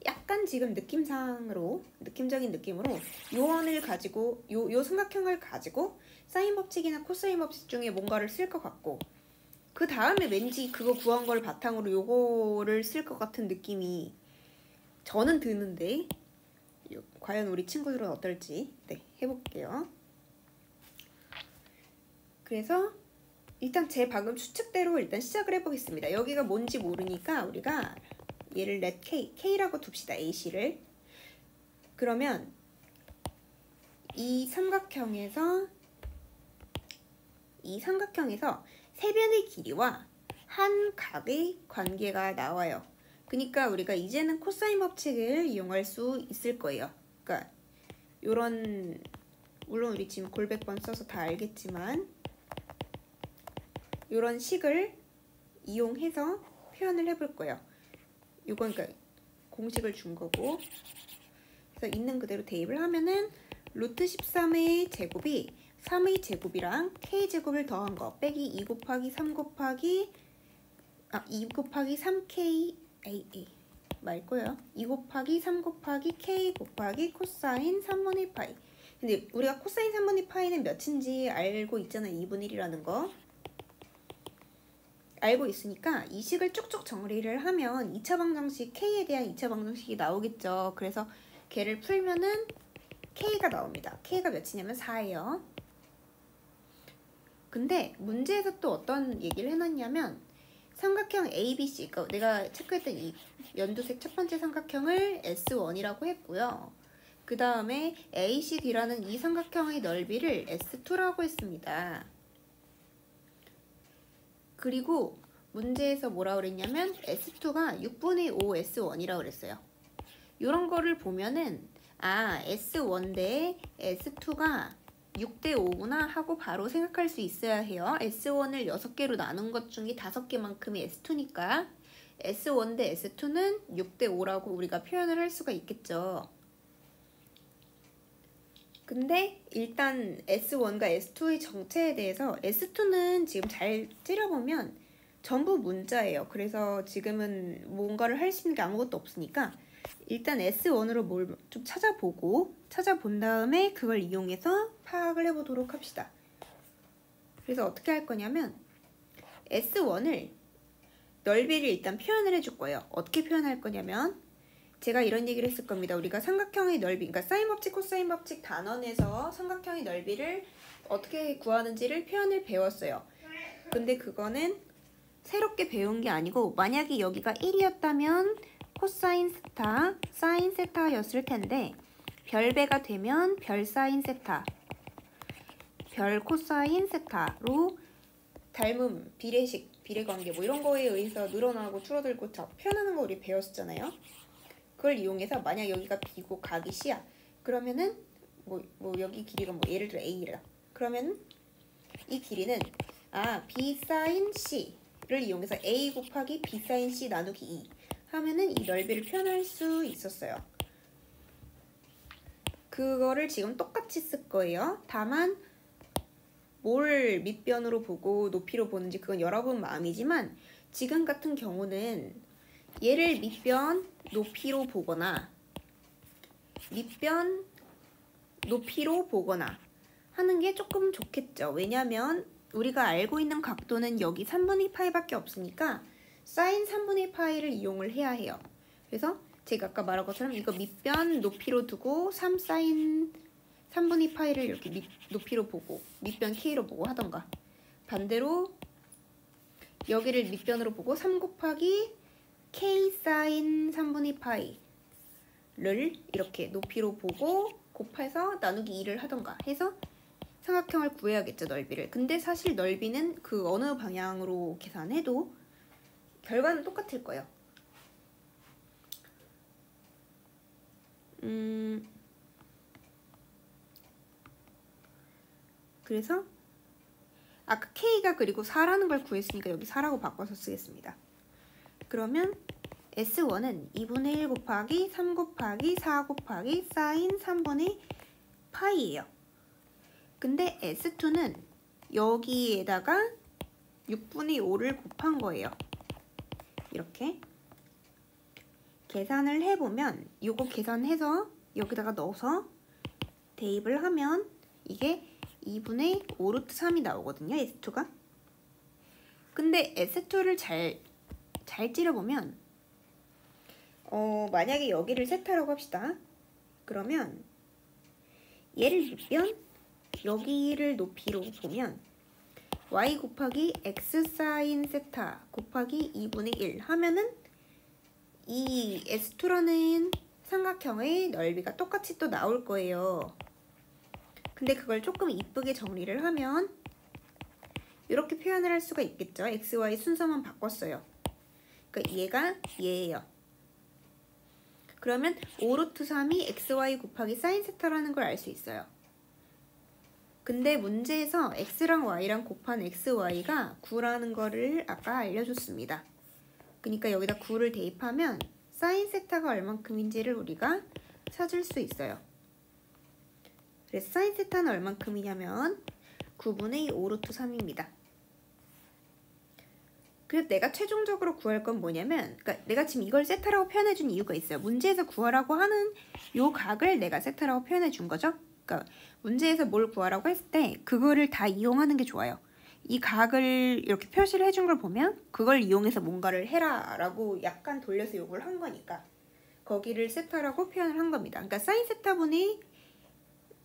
약간 지금 느낌적인 느낌으로 요 원을 가지고 요 삼각형을 가지고 사인 법칙이나 코사인 법칙 중에 뭔가를 쓸 것 같고 그 다음에 왠지 그거 구한 걸 바탕으로 요거를 쓸 것 같은 느낌이 저는 드는데 과연 우리 친구들은 어떨지 해볼게요. 그래서 일단 제 방금 추측대로 일단 시작을 해보겠습니다. 여기가 뭔지 모르니까 우리가 얘를 let K라고 둡시다. AC를. 그러면 이 삼각형에서 세변의 길이와 한 각의 관계가 나와요. 그러니까 우리가 이제는 코사인 법칙을 이용할 수 있을 거예요. 그러니까 요런, 물론 우리 지금 골백번 써서 다 알겠지만 요런 식을 이용해서 표현을 해볼 거예요. 요건 그러니까 공식을 준 거고, 그래서 있는 그대로 대입을 하면은 루트 13의 제곱이 3의 제곱이랑 k제곱을 더한 거 빼기 2 곱하기 3 곱하기 3k 말고요. 2 곱하기 3 곱하기 k 곱하기 코사인 3분의 파이. 근데 우리가 코사인 3분의 파이는 몇인지 알고 있잖아요. 2분의 1이라는 거. 알고 있으니까 이 식을 쭉쭉 정리를 하면 2차 방정식 k에 대한 2차 방정식이 나오겠죠. 그래서 걔를 풀면은 k가 나옵니다. k가 몇이냐면 4예요. 근데 문제에서 또 어떤 얘기를 해놨냐면 삼각형 ABC, 그러니까 내가 체크했던 이 연두색 첫 번째 삼각형을 S1이라고 했고요. 그 다음에 ACD라는 이 삼각형의 넓이를 S2라고 했습니다. 그리고 문제에서 뭐라 그랬냐면 S2가 6분의 5 S1이라고 그랬어요. 이런 거를 보면은 S1 대 S2가 6대 5구나 하고 바로 생각할 수 있어야 해요. S1을 6개로 나눈 것 중에 5개만큼이 S2니까 S1 대 S2는 6대 5라고 우리가 표현을 할 수가 있겠죠. 근데 일단 S1과 S2의 정체에 대해서 S2는 지금 잘 찌려보면 전부 문자예요. 그래서 지금은 뭔가를 할 수 있는 게 아무것도 없으니까 일단 S1으로 뭘 좀 찾아본 다음에 그걸 이용해서 파악을 해보도록 합시다. 그래서 어떻게 할 거냐면 S1을 넓이를 일단 표현을 해줄 거예요. 어떻게 표현할 거냐면 제가 이런 얘기를 했을 겁니다. 우리가 삼각형의 넓이, 그러니까 사인 법칙, 코사인 법칙 단원에서 삼각형의 넓이를 어떻게 구하는지를 표현을 배웠어요. 근데 그거는 새롭게 배운 게 아니고 만약에 여기가 1이었다면 코사인 세타, 사인 세타였을 텐데 별배가 되면 별 사인 세타, 별 코사인 세타로 닮음, 비례식, 비례관계 뭐 이런 거에 의해서 늘어나고 줄어들고 표현하는 거 우리 배웠었잖아요. 그걸 이용해서 만약 여기가 B고 각이 C야. 그러면은 뭐 여기 길이가 뭐 예를 들어 A라. 그러면 이 길이는 B 사인 C를 이용해서 A 곱하기 B 사인 C 나누기 2 하면은 이 넓이를 표현할 수 있었어요. 그거를 지금 똑같이 쓸 거예요. 다만 뭘 밑변으로 보고 높이로 보는지 그건 여러분 마음이지만 지금 같은 경우는 얘를 밑변 높이로 보거나 밑변 높이로 보거나 하는 게 조금 좋겠죠. 왜냐면 우리가 알고 있는 각도는 여기 3분의 파이밖에 없으니까 사인 3분의 파이를 이용을 해야 해요. 그래서 제가 아까 말한 것처럼 이거 밑변 높이로 두고 3 사인 3분의 파이를 이렇게 높이로 보고 밑변 k로 보고 하던가, 반대로 여기를 밑변으로 보고 3 곱하기 k 사인 3분의 파이를 이렇게 높이로 보고 곱해서 나누기 2를 하던가 해서 삼각형을 구해야겠죠, 넓이를. 근데 사실 넓이는 그 어느 방향으로 계산해도 결과는 똑같을 거예요. 그래서 아까 k가 그리고 4라는 걸 구했으니까 여기 4라고 바꿔서 쓰겠습니다. 그러면 S1은 2분의 1 곱하기 3 곱하기 4 곱하기 사인 3분의 파이예요. 근데 S2는 여기에다가 6분의 5를 곱한 거예요. 이렇게 계산을 해보면 이거 계산해서 여기다가 넣어서 대입을 하면 이게 2분의 5 루트 3이 나오거든요, S2가. 근데 S2를 잘 찌려보면 만약에 여기를 세타라고 합시다. 그러면 얘를 넣으면 여기를 높이로 보면 y 곱하기 x 사인 세타 곱하기 2분의 1 하면은 이 S2라는 삼각형의 넓이가 똑같이 또 나올 거예요. 근데 그걸 조금 이쁘게 정리를 하면 이렇게 표현을 할 수가 있겠죠. x, y 순서만 바꿨어요. 그러니까 얘가 얘예요. 그러면 5루트 3이 x, y 곱하기 사인 세타라는 걸 알 수 있어요. 근데 문제에서 x랑 y랑 곱한 x, y가 9라는 거를 아까 알려줬습니다. 그러니까 여기다 9를 대입하면 사인 세타가 얼만큼인지를 우리가 찾을 수 있어요. 그래서 사인 세타는 얼만큼이냐면 9분의 5루트 3입니다. 그래서 내가 최종적으로 구할 건 뭐냐면, 그러니까 내가 지금 이걸 세타라고 표현해 준 이유가 있어요. 문제에서 구하라고 하는 요 각을 내가 세타라고 표현해 준 거죠. 그러니까 문제에서 뭘 구하라고 했을 때 그거를 다 이용하는 게 좋아요. 이 각을 이렇게 표시를 해준 걸 보면 그걸 이용해서 뭔가를 해라 라고 약간 돌려서 요구를 한 거니까 거기를 세타라고 표현을 한 겁니다. 그러니까 사인 세타분의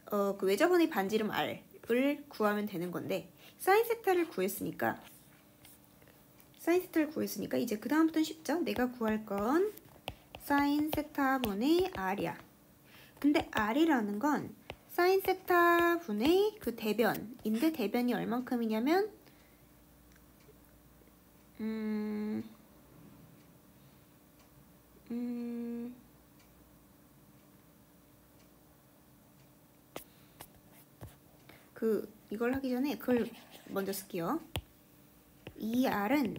그 외접분의 반지름 r을 구하면 되는 건데 사인 세타를 구했으니까 이제 그 다음부터는 쉽죠. 내가 구할 건 사인 세타분의 r이야. 근데 r이라는 건 사인 세타 분의 그 대변인데 대변이 얼만큼이냐면 이걸 하기 전에 그걸 먼저 쓸게요. 이 r은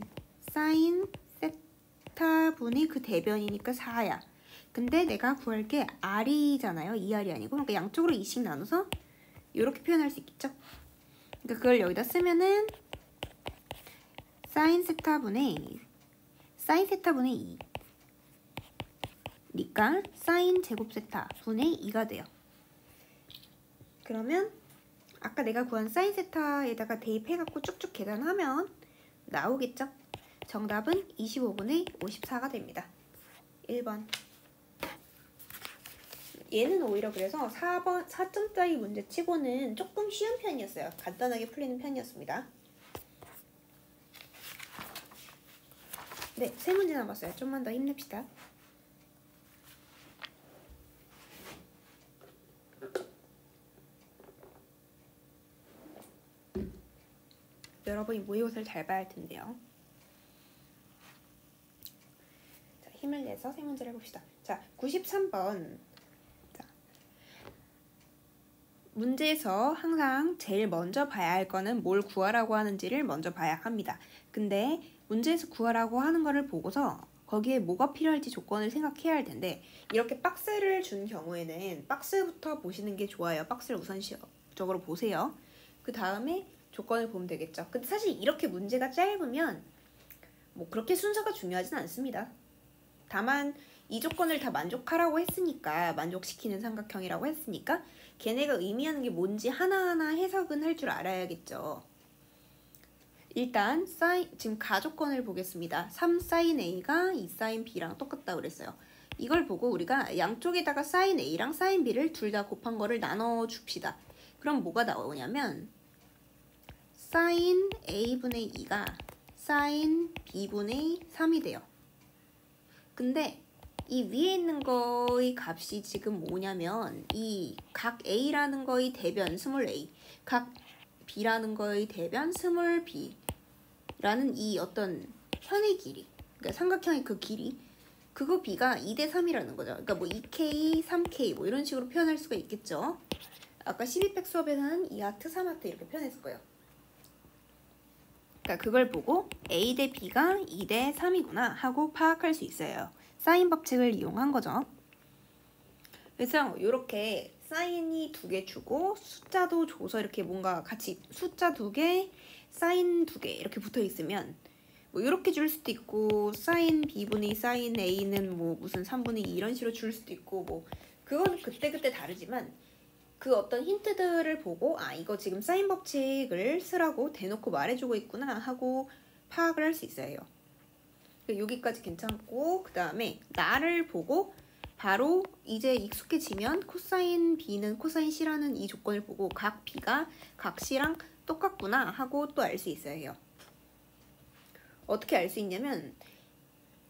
사인 세타 분의 그 대변이니까 4야. 근데 내가 구할 게 r이잖아요. 2r이 아니고. 그러니까 양쪽으로 2씩 나눠서 이렇게 표현할 수 있겠죠. 그러니까 그걸 여기다 쓰면은 사인 세타분의 2 니까 사인 제곱 세타 분의 2가 돼요. 그러면 아까 내가 구한 사인 세타에다가 대입해갖고 쭉쭉 계산하면 나오겠죠. 정답은 25분의 54가 됩니다. 1번. 얘는 오히려 그래서 4점짜리 문제 치고는 조금 쉬운 편이었어요. 간단하게 풀리는 편이었습니다. 네, 3문제 남았어요. 좀만 더 힘냅시다. 여러분이 모의고사를 잘 봐야 할 텐데요. 자, 힘을 내서 3문제를 해봅시다. 자, 93번. 문제에서 항상 제일 먼저 봐야 할 거는 뭘 구하라고 하는지를 먼저 봐야 합니다. 근데 문제에서 구하라고 하는 거를 보고서 거기에 뭐가 필요할지 조건을 생각해야 할 텐데 이렇게 박스를 준 경우에는 박스부터 보시는 게 좋아요. 박스를 우선적으로 보세요. 그 다음에 조건을 보면 되겠죠. 근데 사실 이렇게 문제가 짧으면 뭐 그렇게 순서가 중요하진 않습니다. 다만 이 조건을 다 만족하라고 했으니까, 만족시키는 삼각형이라고 했으니까 걔네가 의미하는 게 뭔지 하나하나 해석은 할 줄 알아야겠죠. 일단 지금 가조건을 보겠습니다. 3sin A가 2sin B랑 똑같다고 그랬어요. 이걸 보고 우리가 양쪽에다가 sin A랑 sin B를 둘 다 곱한 거를 나눠줍시다. 그럼 뭐가 나오냐면 sin A분의 2가 sin B분의 3이 돼요. 근데 이 위에 있는 거의 값이 지금 뭐냐면 이 각 A라는 거의 대변 스몰 a, 각 B라는 거의 대변 스몰 b라는 이 어떤 현의 길이, 그러니까 삼각형의 그 길이, 그거 B가 2대 3이라는 거죠. 그러니까 뭐 2K, 3K 뭐 이런 식으로 표현할 수가 있겠죠. 아까 12팩 수업에서는 2하트, 3하트 이렇게 표현했을 거예요. 그러니까 그걸 보고 A 대 B가 2대 3이구나 하고 파악할 수 있어요. 사인 법칙을 이용한 거죠. 그래서 이렇게 사인이 2개 주고 숫자도 줘서 이렇게 뭔가 같이 숫자 2개, 사인 2개 이렇게 붙어 있으면 뭐 이렇게 줄 수도 있고 사인 B분의 사인 A는 뭐 무슨 3분의 2 이런 식으로 줄 수도 있고 뭐 그건 그때그때 다르지만 그 어떤 힌트들을 보고 아 이거 지금 사인 법칙을 쓰라고 대놓고 말해주고 있구나 하고 파악을 할 수 있어요. 여기까지 괜찮고 그 다음에 나를 보고 바로 이제 익숙해지면 코사인 B는 코사인 C라는 이 조건을 보고 각 B가 각 C랑 똑같구나 하고 또 알 수 있어야 해요. 어떻게 알 수 있냐면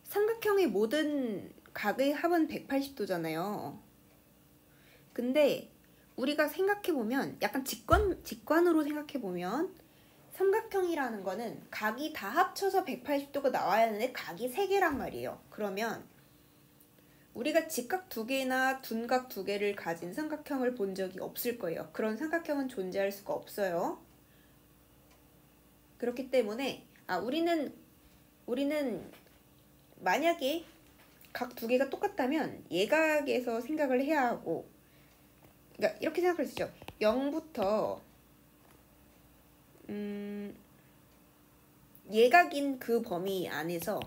삼각형의 모든 각의 합은 180도잖아요. 근데 우리가 생각해보면 약간 직관으로 생각해보면 삼각형이라는 거는 각이 다 합쳐서 180도가 나와야 하는데 각이 3개란 말이에요. 그러면 우리가 직각 2개나 둔각 2개를 가진 삼각형을 본 적이 없을 거예요. 그런 삼각형은 존재할 수가 없어요. 그렇기 때문에 우리는 만약에 각 2개가 똑같다면 예각에서 생각을 해야 하고, 그러니까 이렇게 생각할 수 있죠. 0부터 예각인 그 범위 안에서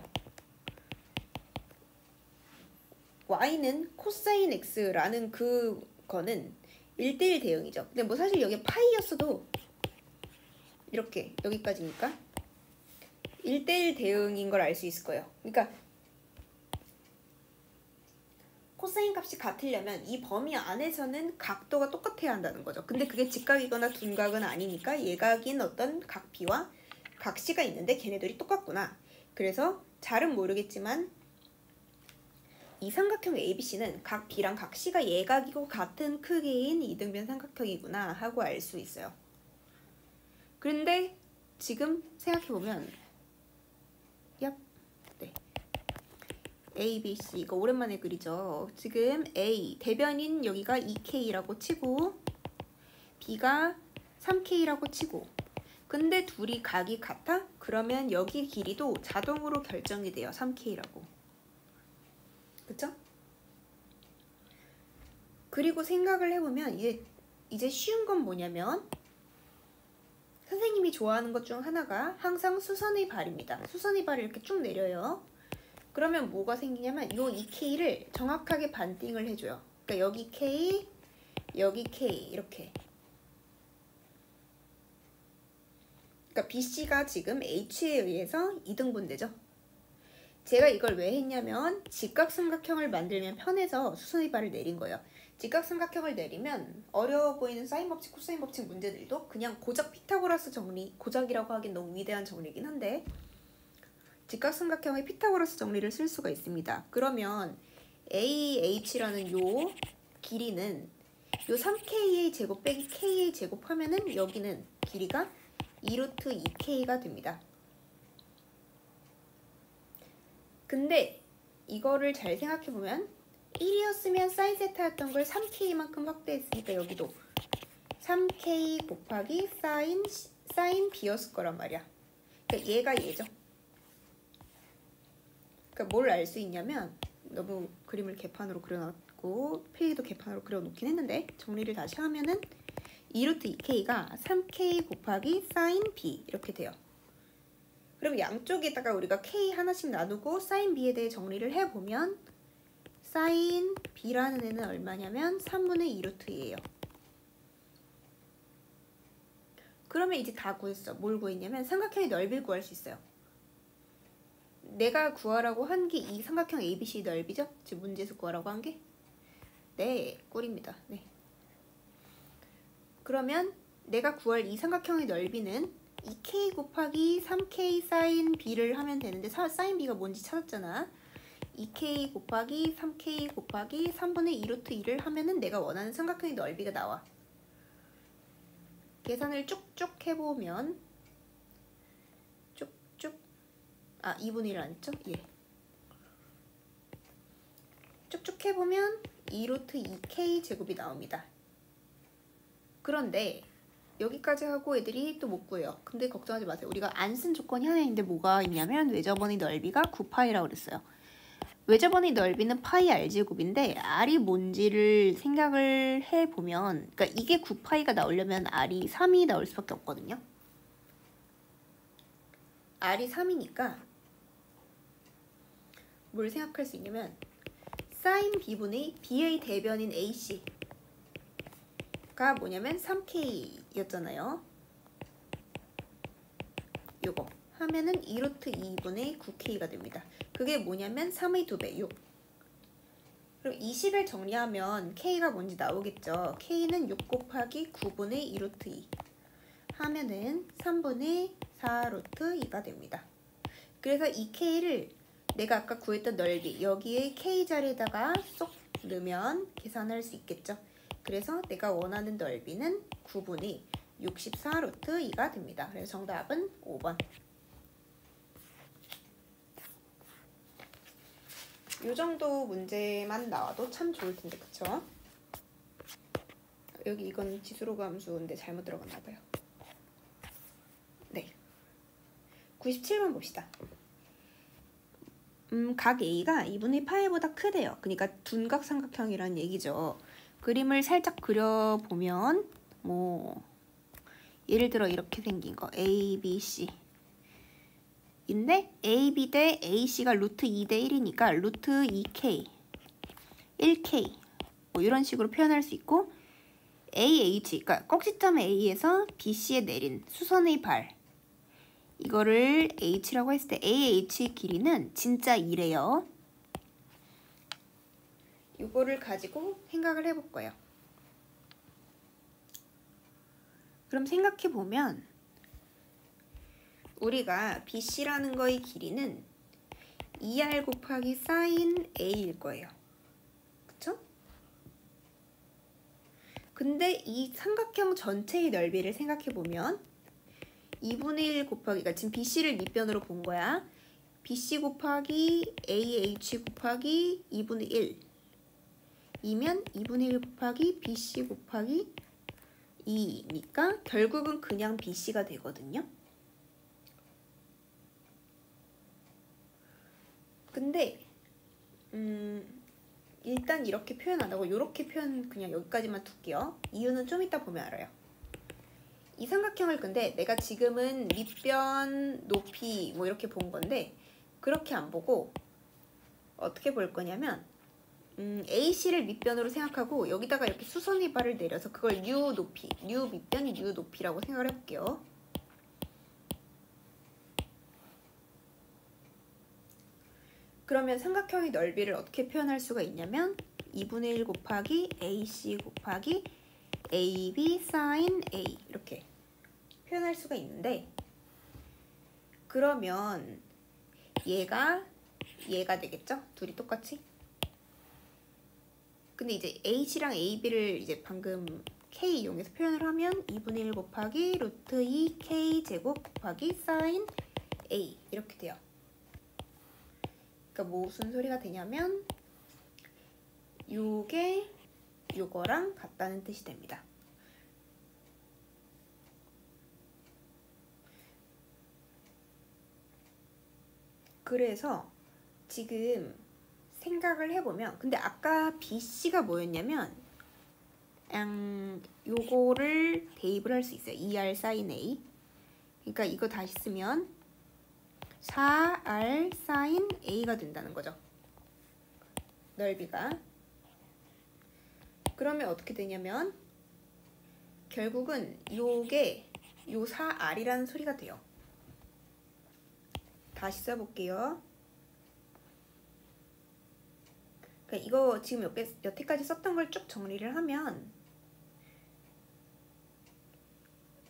y는 코사인 x라는 그거는 1대1 대응이죠. 근데 뭐 사실 여기 파이였어도 이렇게 여기까지니까 1대1 대응인 걸 알 수 있을 거예요. 그러니까 코사인 값이 같으려면 이 범위 안에서는 각도가 똑같아야 한다는 거죠. 근데 그게 직각이거나 둔각은 아니니까 예각인 어떤 각 B와 각 C가 있는데 걔네들이 똑같구나. 그래서 잘은 모르겠지만 이 삼각형 ABC는 각 B랑 각 C가 예각이고 같은 크기인 이등변 삼각형이구나 하고 알 수 있어요. 그런데 지금 생각해보면 네. A, B, C 이거 오랜만에 그리죠. 지금 A 대변인 여기가 2K라고 치고 B가 3K라고 치고 근데 둘이 각이 같아? 그러면 여기 길이도 자동으로 결정이 돼요. 3K라고. 그쵸? 그리고 생각을 해보면 이제 쉬운 건 뭐냐면 선생님이 좋아하는 것 중 하나가 항상 수선의 발입니다. 수선의 발을 이렇게 쭉 내려요. 그러면 뭐가 생기냐면 이 2K를 정확하게 반띵을 해줘요. 그러니까 여기 K, 여기 K 이렇게. 그러니까 BC가 지금 H에 의해서 2등분되죠. 제가 이걸 왜 했냐면 직각삼각형을 만들면 편해서 수선의 발을 내린 거예요. 직각삼각형을 내리면 어려워 보이는 사인 법칙, 코사인 법칙 문제들도 그냥 고작 피타고라스 정리, 고작이라고 하긴 너무 위대한 정리긴 한데 직각삼각형의 피타고라스 정리를 쓸 수가 있습니다. 그러면 AH라는 요 길이는 요 3K의 제곱 빼기 K의 제곱 하면은 여기는 길이가 2루트 2K가 됩니다. 근데 이거를 잘 생각해보면 1이었으면 사인 세타였던 걸 3K만큼 확대했으니까 여기도 3K 곱하기 사인 B였을 거란 말이야. 그러니까 얘가 얘죠. 그러니까 뭘 알 수 있냐면 너무 그림을 개판으로 그려놨고 필기도 개판으로 그려놓긴 했는데 정리를 다시 하면은 2루트 2K가 3K 곱하기 사인 B 이렇게 돼요. 그럼 양쪽에다가 우리가 K 하나씩 나누고 사인 B에 대해 정리를 해보면 사인 B라는 애는 얼마냐면 3분의 2루트예요. 그러면 이제 다 구했어. 뭘 구했냐면 삼각형의 넓이를 구할 수 있어요. 내가 구하라고 한 게 이 삼각형 ABC 넓이죠? 지금 문제에서 구하라고 한 게? 네, 꿀입니다. 네. 그러면 내가 구할 이 삼각형의 넓이는 2K 곱하기 3K 사인 B를 하면 되는데 사인 B가 뭔지 찾았잖아. 2K 곱하기 3K 곱하기 3분의 2루트 2를 하면은 내가 원하는 삼각형의 넓이가 나와. 계산을 쭉쭉 해보면 2분의 1 안 했죠? 예. 쭉쭉 해보면 2루트 2K 제곱이 나옵니다. 그런데 여기까지 하고 애들이 또 못 구해요. 근데 걱정하지 마세요. 우리가 안 쓴 조건이 하나 있는데 뭐가 있냐면 외접원의 넓이가 9파이라고 그랬어요. 외접원의 넓이는 파이 r제곱인데 r이 뭔지를 생각을 해보면 그러니까 이게 9파이가 나오려면 r이 3이 나올 수밖에 없거든요. r이 3이니까 뭘 생각할 수 있냐면 사인 B분의 B의 대변인 AC가 뭐냐면 3K였잖아요. 요거 하면은 2루트 2분의 9K가 됩니다. 그게 뭐냐면 3의 2배 6. 그럼 20을 정리하면 K가 뭔지 나오겠죠. K는 6 곱하기 9분의 2 루트 2 하면은 3분의 4 루트 2가 됩니다. 그래서 이 K를 내가 아까 구했던 넓이 여기에 K 자리에다가 쏙 넣으면 계산할 수 있겠죠. 그래서 내가 원하는 넓이는 9분의 64 루트 2가 됩니다. 그래서 정답은 5번. 이 정도 문제만 나와도 참 좋을 텐데, 그쵸? 여기 이건 지수로그 함수인데 잘못 들어갔나 봐요. 네. 97번 봅시다. 각 A가 2분의 파이보다 크대요. 그러니까 둔각 삼각형이라는 얘기죠. 그림을 살짝 그려보면 뭐 예를 들어 이렇게 생긴 거 A, B, C 인데 AB 대 AC가 루트 2 대 1이니까 루트 2K, 1K 뭐 이런 식으로 표현할 수 있고 AH, 그러니까 꼭지점 A에서 BC에 내린 수선의 발 이거를 H라고 했을 때 AH 길이는 진짜 2래요. 이거를 가지고 생각을 해볼 거예요. 그럼 생각해보면 우리가 BC라는 거의 길이는 2R 곱하기 사인 A일 거예요. 그쵸? 근데 이 삼각형 전체의 넓이를 생각해보면 2분의 1 곱하기, 그러니까 지금 BC를 밑변으로 본 거야. BC 곱하기 AH 곱하기 2분의 1 이면 2분의 1 곱하기 BC 곱하기 2니까 결국은 그냥 BC가 되거든요. 근데 일단 이렇게 표현 안 하고 이렇게 표현 그냥 여기까지만 둘게요. 이유는 좀 이따 보면 알아요. 이 삼각형을 근데 내가 지금은 밑변 높이 뭐 이렇게 본 건데 그렇게 안 보고 어떻게 볼 거냐면 AC를 밑변으로 생각하고 여기다가 이렇게 수선의 발을 내려서 그걸 U 높이, U 밑변, U 높이라고 생각을 해볼게요. 그러면 삼각형의 넓이를 어떻게 표현할 수가 있냐면 2분의 1 곱하기 AC 곱하기 AB sin A 이렇게 표현할 수가 있는데 그러면 얘가 되겠죠? 둘이 똑같이? 근데 이제 H랑 AB를 이제 방금 K 이용해서 표현을 하면 2분의 1 곱하기 루트 2 K 제곱 곱하기 sin A 이렇게 돼요. 그러니까 무슨 소리가 되냐면 요게 요거랑 같다는 뜻이 됩니다. 그래서 지금 생각을 해보면 근데 아까 BC가 뭐였냐면 요거를 대입을 할 수 있어요. 2R sin A 그러니까 이거 다시 쓰면 4R sin A가 된다는 거죠. 넓이가. 그러면 어떻게 되냐면 결국은 요게 요 4R이라는 소리가 돼요. 다시 써볼게요. 그러니까 이거 지금 여태까지 썼던 걸 쭉 정리를 하면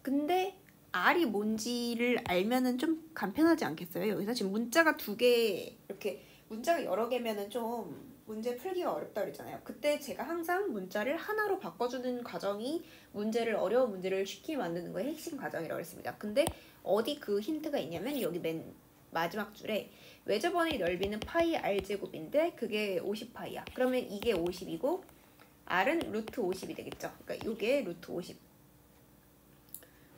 근데 R이 뭔지를 알면은 좀 간편하지 않겠어요? 여기서 지금 문자가 두 개 이렇게 문자가 여러 개면은 좀 문제 풀기가 어렵다 그랬잖아요. 그때 제가 항상 문자를 하나로 바꿔주는 과정이 어려운 문제를 쉽게 만드는 거의 핵심 과정이라고 했습니다. 근데 어디 그 힌트가 있냐면 여기 맨 마지막 줄에 외접원의 넓이는 파이 R제곱인데 그게 50파이야. 그러면 이게 50이고 R은 루트 50이 되겠죠. 그러니까 이게 루트 50.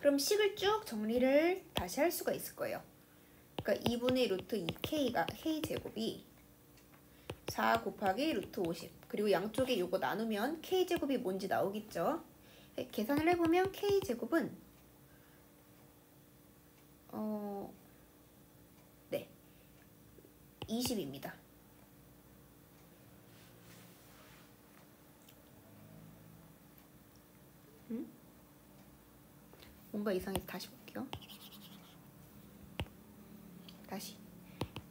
그럼 식을 쭉 정리를 다시 할 수가 있을 거예요. 그러니까 2분의 루트 2K가 K제곱이 4 곱하기 루트 50 그리고 양쪽에 요거 나누면 K제곱이 뭔지 나오겠죠. 계산을 해보면 K제곱은 네 20입니다. 뭔가 이상해서 다시 볼게요. 다시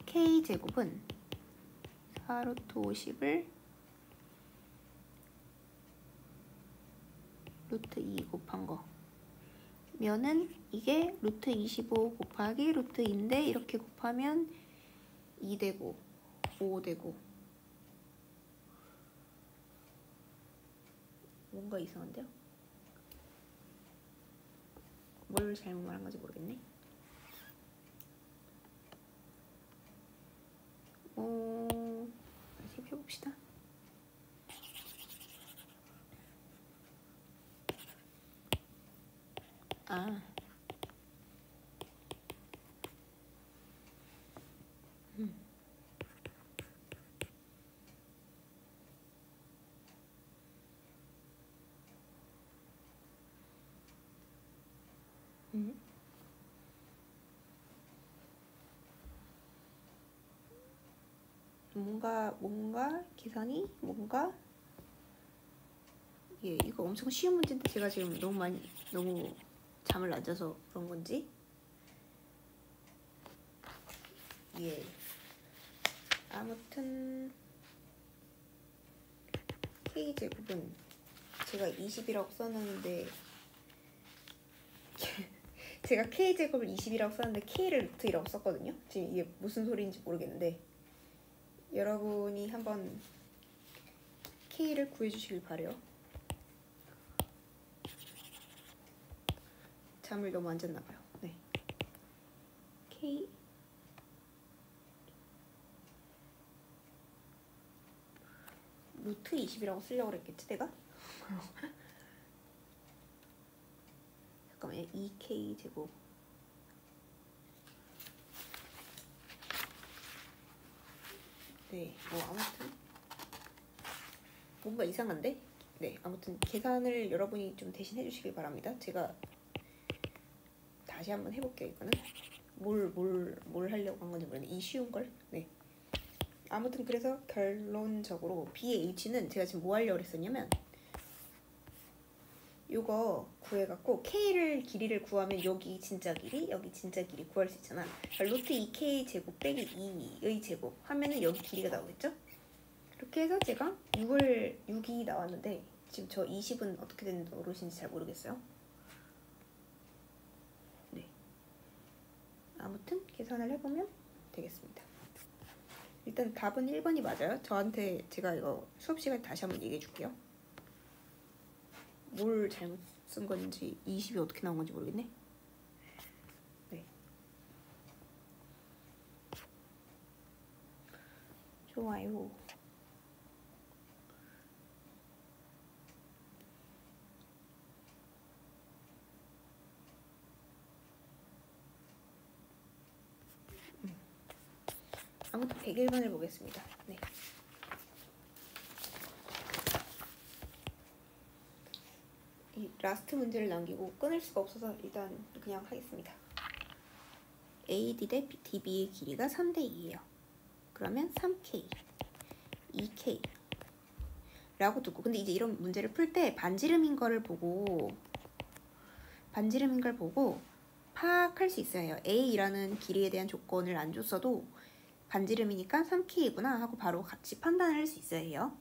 K제곱은 4루트 50을 루트 2 곱한 거 면은 이게 루트 25 곱하기 루트 2인데 이렇게 곱하면 2 되고 5 되고 뭔가 이상한데요? 뭘 잘못 말한 건지 모르겠네. 다시 펴봅시다. 아, 음. 뭔가 계산이 뭔가 예, 이거 엄청 쉬운 문제인데 제가 지금 너무 잠을 안 자서 그런 건지 예, 아무튼 K제곱은 제가 20이라고 써놨는데 제가 K제곱을 20이라고 썼는데 K를 루트 1이라고 썼거든요. 지금 이게 무슨 소리인지 모르겠는데 여러분이 한번 K를 구해주시길 바래요. 잠을 너무 안 잤나봐요. 네. K 루트 20이라고 쓰려고 그랬겠지 내가? 잠깐만요. 2K 제곱 네, 뭐 아무튼 뭔가 이상한데? 네, 아무튼 계산을 여러분이 좀 대신 해주시길 바랍니다. 제가 다시 한번 해볼게요. 이거는 뭘 하려고 한 건지 모르겠네. 이 쉬운 걸. 네. 아무튼 그래서 결론적으로 B의 H는 제가 지금 뭐 하려고 했었냐면 요거 구해갖고 K를 길이를 구하면 여기 진짜 길이 여기 진짜 길이 구할 수 있잖아. 그러니까 루트 2K 제곱 빼기 2의 제곱 하면은 여기 길이가 나오겠죠? 그렇게 해서 제가 6이 나왔는데 지금 저 20은 어떻게 된 노릇인지 잘 모르겠어요. 네. 아무튼 계산을 해보면 되겠습니다. 일단 답은 1번이 맞아요. 저한테 제가 이거 수업 시간에 다시 한번 얘기해 줄게요. 뭘 잘못 쓴 건지 20이 어떻게 나온 건지 모르겠네. 네. 좋아요. 아무튼 101번을 보겠습니다. 네. 이 라스트 문제를 남기고 끊을 수가 없어서 일단 그냥 하겠습니다. AD 대 DB의 길이가 3대 2예요. 그러면 3K, 2K 라고 두고 근데 이제 이런 문제를 풀 때 반지름인 걸 보고 파악할 수 있어요. A라는 길이에 대한 조건을 안 줬어도 반지름이니까 3K구나 하고 바로 같이 판단을 할 수 있어야 해요.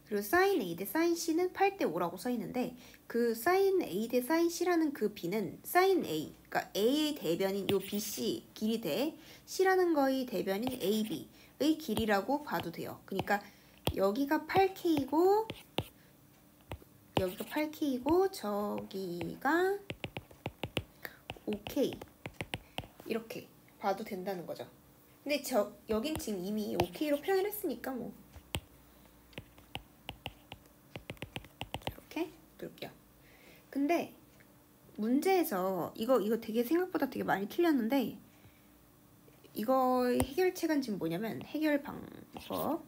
그리고 sin A 대 sin C는 8대 5라고 써 있는데 그 sin A 대 sin C라는 그 B는 sin A, 그러니까 A의 대변인 요 BC 길이 대 C라는 거의 대변인 AB의 길이라고 봐도 돼요. 그러니까 여기가 8K이고 저기가 5K 이렇게 봐도 된다는 거죠. 근데 여긴 지금 이미 5K로 표현을 했으니까 뭐 이렇게 둘게요. 근데 문제에서 이거 되게 생각보다 되게 많이 틀렸는데 이거의 해결책은 지금 뭐냐면 해결 방법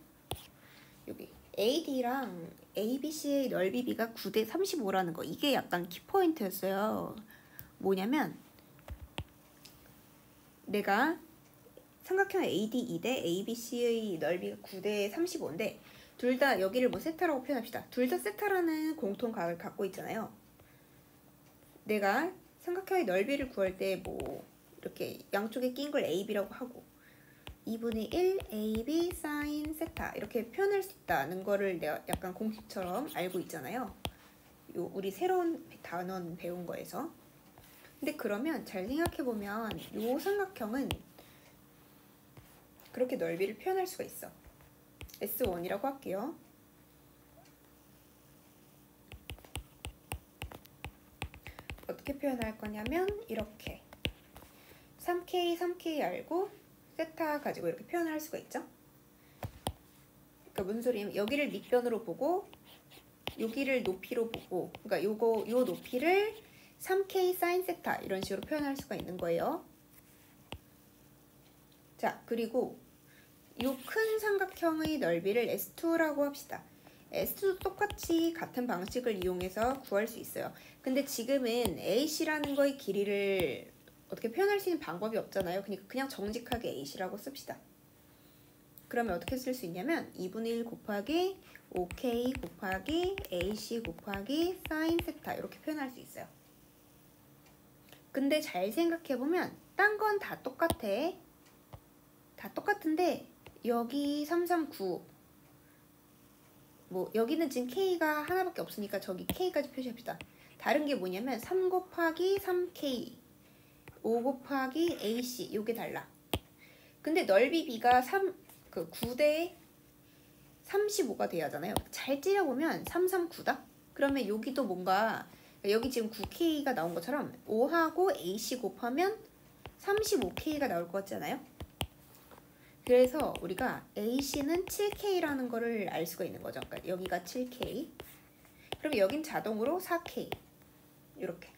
여기 AD랑 ABC의 넓이비가 9대 35라는 거 이게 약간 키포인트였어요. 뭐냐면 내가 삼각형 AD 2대 ABC의 넓이가 9대 35인데 둘 다 여기를 뭐 세타라고 표현합시다. 둘 다 세타라는 공통각을 갖고 있잖아요. 내가 삼각형의 넓이를 구할 때 뭐 이렇게 양쪽에 낀 걸 AB라고 하고 2분의 1 AB sin 세타 이렇게 표현할 수 있다는 거를 내가 약간 공식처럼 알고 있잖아요. 우리 새로운 단원 배운 거에서. 근데 그러면 잘 생각해보면 요 삼각형은 그렇게 넓이를 표현할 수가 있어. S1이라고 할게요. 어떻게 표현할 거냐면 이렇게 3K, 3K 알고 세타 가지고 이렇게 표현할 수가 있죠. 그러니까 무슨 소리냐면 여기를 밑변으로 보고 여기를 높이로 보고, 그러니까 요 높이를 3K 사인 세타 이런 식으로 표현할 수가 있는 거예요. 자, 그리고 요 큰 삼각형의 넓이를 S2라고 합시다. S2도 똑같이 같은 방식을 이용해서 구할 수 있어요. 근데 지금은 AC라는 거의 길이를 어떻게 표현할 수 있는 방법이 없잖아요. 그러니까 그냥 정직하게 AC라고 씁시다. 그러면 어떻게 쓸 수 있냐면 2분의 1 곱하기 5K 곱하기 AC 곱하기 사인 세타 이렇게 표현할 수 있어요. 근데 잘 생각해보면 딴 건 다 똑같아. 다 똑같은데 여기 339 뭐 여기는 지금 K가 하나밖에 없으니까 저기 K까지 표시합시다. 다른 게 뭐냐면 3 곱하기 3K 5 곱하기 AC 요게 달라. 근데 넓이 B가 9대 35가 돼야 하잖아요. 잘 찌려보면 339다? 그러면 여기도 뭔가 여기 지금 9K가 나온 것처럼 5하고 AC 곱하면 35K가 나올 것 같지 않아요? 그래서 우리가 AC는 7K라는 거를 알 수가 있는 거죠. 그러니까 여기가 7K. 그럼 여긴 자동으로 4K. 이렇게.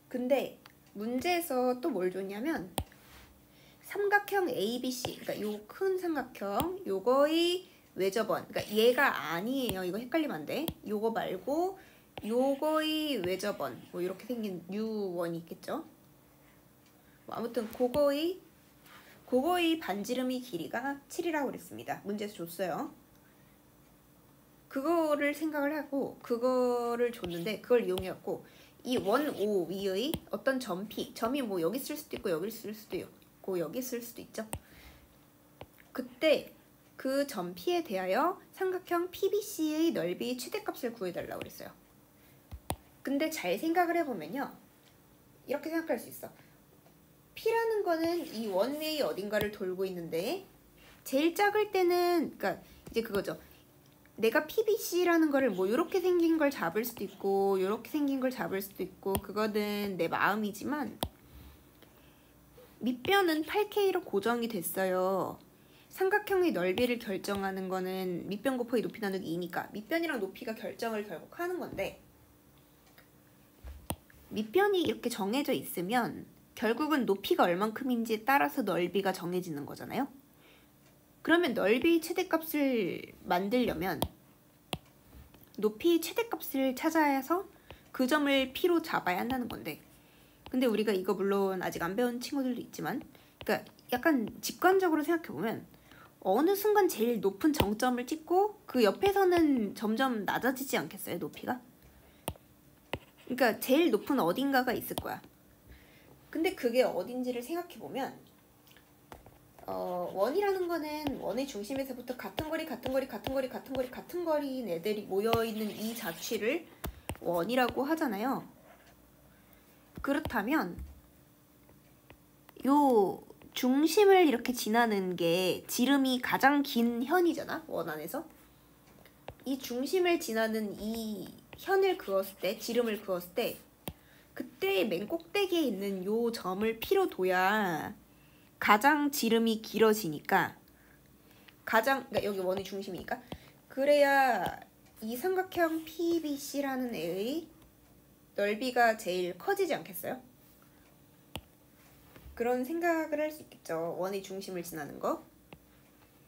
근데 문제에서 또 뭘 줬냐면 삼각형 ABC, 그러니까 요 큰 삼각형, 요거의 외접원, 그러니까 얘가 아니에요. 이거 헷갈리면 안 돼. 요거 말고 요거의 외접원, 뭐 이렇게 생긴 U1이 있겠죠. 뭐 아무튼 그거의 반지름의 길이가 7이라고 그랬습니다. 문제에서 줬어요. 그거를 생각을 하고 그거를 줬는데 그걸 이용해갖고 이 원 O 위의 어떤 점이 뭐 여기 쓸 수도 있고 여기 쓸 수도 있고 여기 쓸 수도 있죠. 그때 그 점 P에 대하여 삼각형 PBC의 넓이 최대값을 구해달라고 그랬어요. 근데 잘 생각을 해보면요. 이렇게 생각할 수 있어. P라는 거는 이 원웨이 어딘가를 돌고 있는데 제일 작을 때는 그러니까 이제 그거죠. 내가 PBC라는 거를 뭐 이렇게 생긴 걸 잡을 수도 있고 이렇게 생긴 걸 잡을 수도 있고 그거는 내 마음이지만 밑변은 8K로 고정이 됐어요. 삼각형의 넓이를 결정하는 거는 밑변 곱하기 높이 나누기 2니까 밑변이랑 높이가 결정을 결국 하는 건데 밑변이 이렇게 정해져 있으면 결국은 높이가 얼만큼인지에 따라서 넓이가 정해지는 거잖아요. 그러면 넓이 최대값을 만들려면 높이 최대값을 찾아서 그 점을 P로 잡아야 한다는 건데 근데 우리가 이거 물론 아직 안 배운 친구들도 있지만 그러니까 약간 직관적으로 생각해보면 어느 순간 제일 높은 정점을 찍고 그 옆에서는 점점 낮아지지 않겠어요, 높이가? 그러니까 제일 높은 어딘가가 있을 거야. 근데 그게 어딘지를 생각해보면 원이라는 거는 원의 중심에서부터 같은 거리인 애들이 모여있는 이 자취를 원이라고 하잖아요. 그렇다면 요 중심을 이렇게 지나는 게 지름이 가장 긴 현이잖아, 원 안에서. 이 중심을 지나는 이 현을 그었을 때, 지름을 그었을 때 그때 맨 꼭대기에 있는 요 점을 P로 둬야 가장 지름이 길어지니까 그러니까 여기 원의 중심이니까 그래야 이 삼각형 PBC라는 애의 넓이가 제일 커지지 않겠어요? 그런 생각을 할 수 있겠죠. 원의 중심을 지나는 거.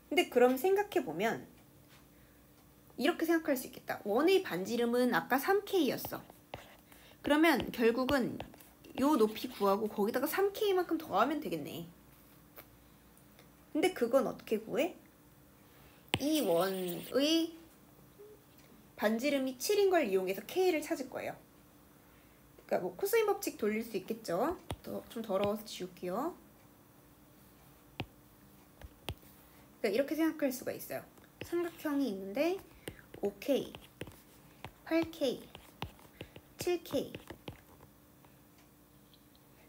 근데 그럼 생각해보면 이렇게 생각할 수 있겠다. 원의 반지름은 아까 3K였어. 그러면 결국은 요 높이 구하고 거기다가 3K만큼 더하면 되겠네. 근데 그건 어떻게 구해? 이 원의 반지름이 7인 걸 이용해서 K를 찾을 거예요. 그러니까 뭐 코사인 법칙 돌릴 수 있겠죠. 좀 더러워서 지울게요. 그러니까 이렇게 생각할 수가 있어요. 삼각형이 있는데 5K, 8K, 7K.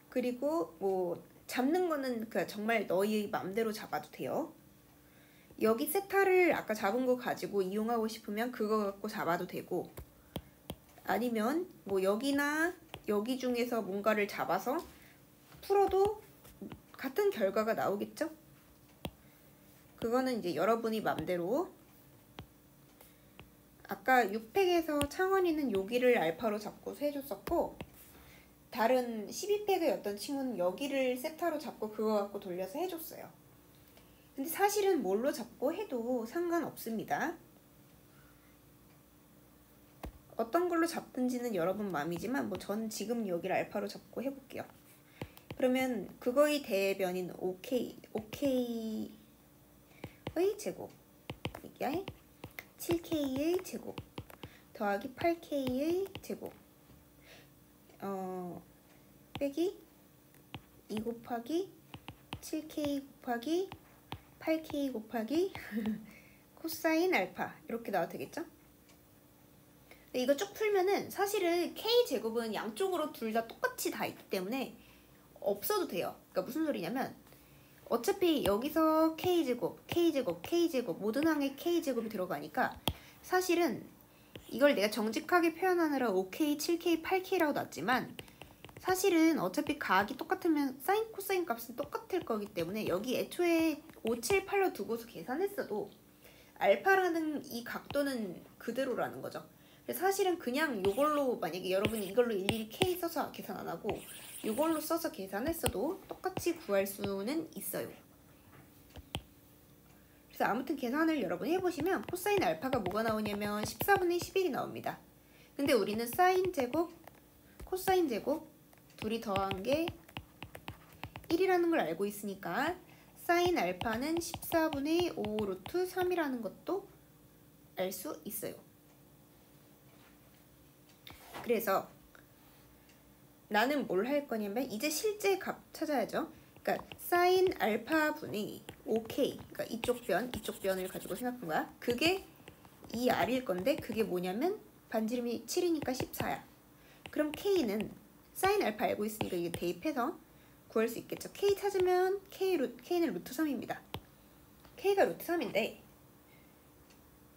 그리고 뭐 잡는 거는 그 정말 너희 맘대로 잡아도 돼요. 여기 세타를 아까 잡은 거 가지고 이용하고 싶으면 그거 갖고 잡아도 되고, 아니면 뭐 여기나 여기 중에서 뭔가를 잡아서 풀어도 같은 결과가 나오겠죠? 그거는 이제 여러분이 맘대로. 아까 6팩에서 창원이는 여기를 알파로 잡고 해줬었고, 다른 12팩의 어떤 친구는 여기를 세타로 잡고 그거 갖고 돌려서 해줬어요. 근데 사실은 뭘로 잡고 해도 상관없습니다. 어떤 걸로 잡든지는 여러분 마음이지만 뭐 저는 지금 여기를 알파로 잡고 해볼게요. 그러면 그거의 대변인 5K의 제곱 이게 7K의 제곱 더하기 8K의 제곱 빼기 2 곱하기 7K 곱하기 8K 곱하기 코사인 알파 이렇게 나와도 되겠죠? 이거 쭉 풀면은 사실은 K제곱은 양쪽으로 둘 다 똑같이 다 있기 때문에 없어도 돼요. 그러니까 무슨 소리냐면 어차피 여기서 K제곱, K제곱, K제곱 모든 항에 K제곱이 들어가니까 사실은 이걸 내가 정직하게 표현하느라 5K, 7K, 8K라고 놨지만 사실은 어차피 가학이 똑같으면 사인, 코사인 값은 똑같을 거기 때문에 여기 애초에 5, 7, 8로 두고서 계산했어도 알파라는 이 각도는 그대로라는 거죠. 그래서 사실은 그냥 이걸로 만약에 여러분이 이걸로 일일이 K 써서 계산 안 하고 이걸로 써서 계산했어도 똑같이 구할 수는 있어요. 그래서 아무튼 계산을 여러분 해보시면 코사인 알파가 뭐가 나오냐면 14분의 11이 나옵니다. 근데 우리는 사인 제곱, 코사인 제곱 둘이 더한 게 1이라는 걸 알고 있으니까 사인 알파는 14분의 5 루트 3이라는 것도 알 수 있어요. 그래서 나는 뭘 할 거냐면 이제 실제 값 찾아야죠. 그러니까 사인 알파 분의 5K, 그러니까 이쪽 변을 가지고 생각한 거야. 그게 2R일 건데 그게 뭐냐면 반지름이 7이니까 14야. 그럼 K는 사인 알파 알고 있으니까 이게 대입해서 구할 수 있겠죠. K 찾으면 K는 루트 3입니다. K가 루트 3인데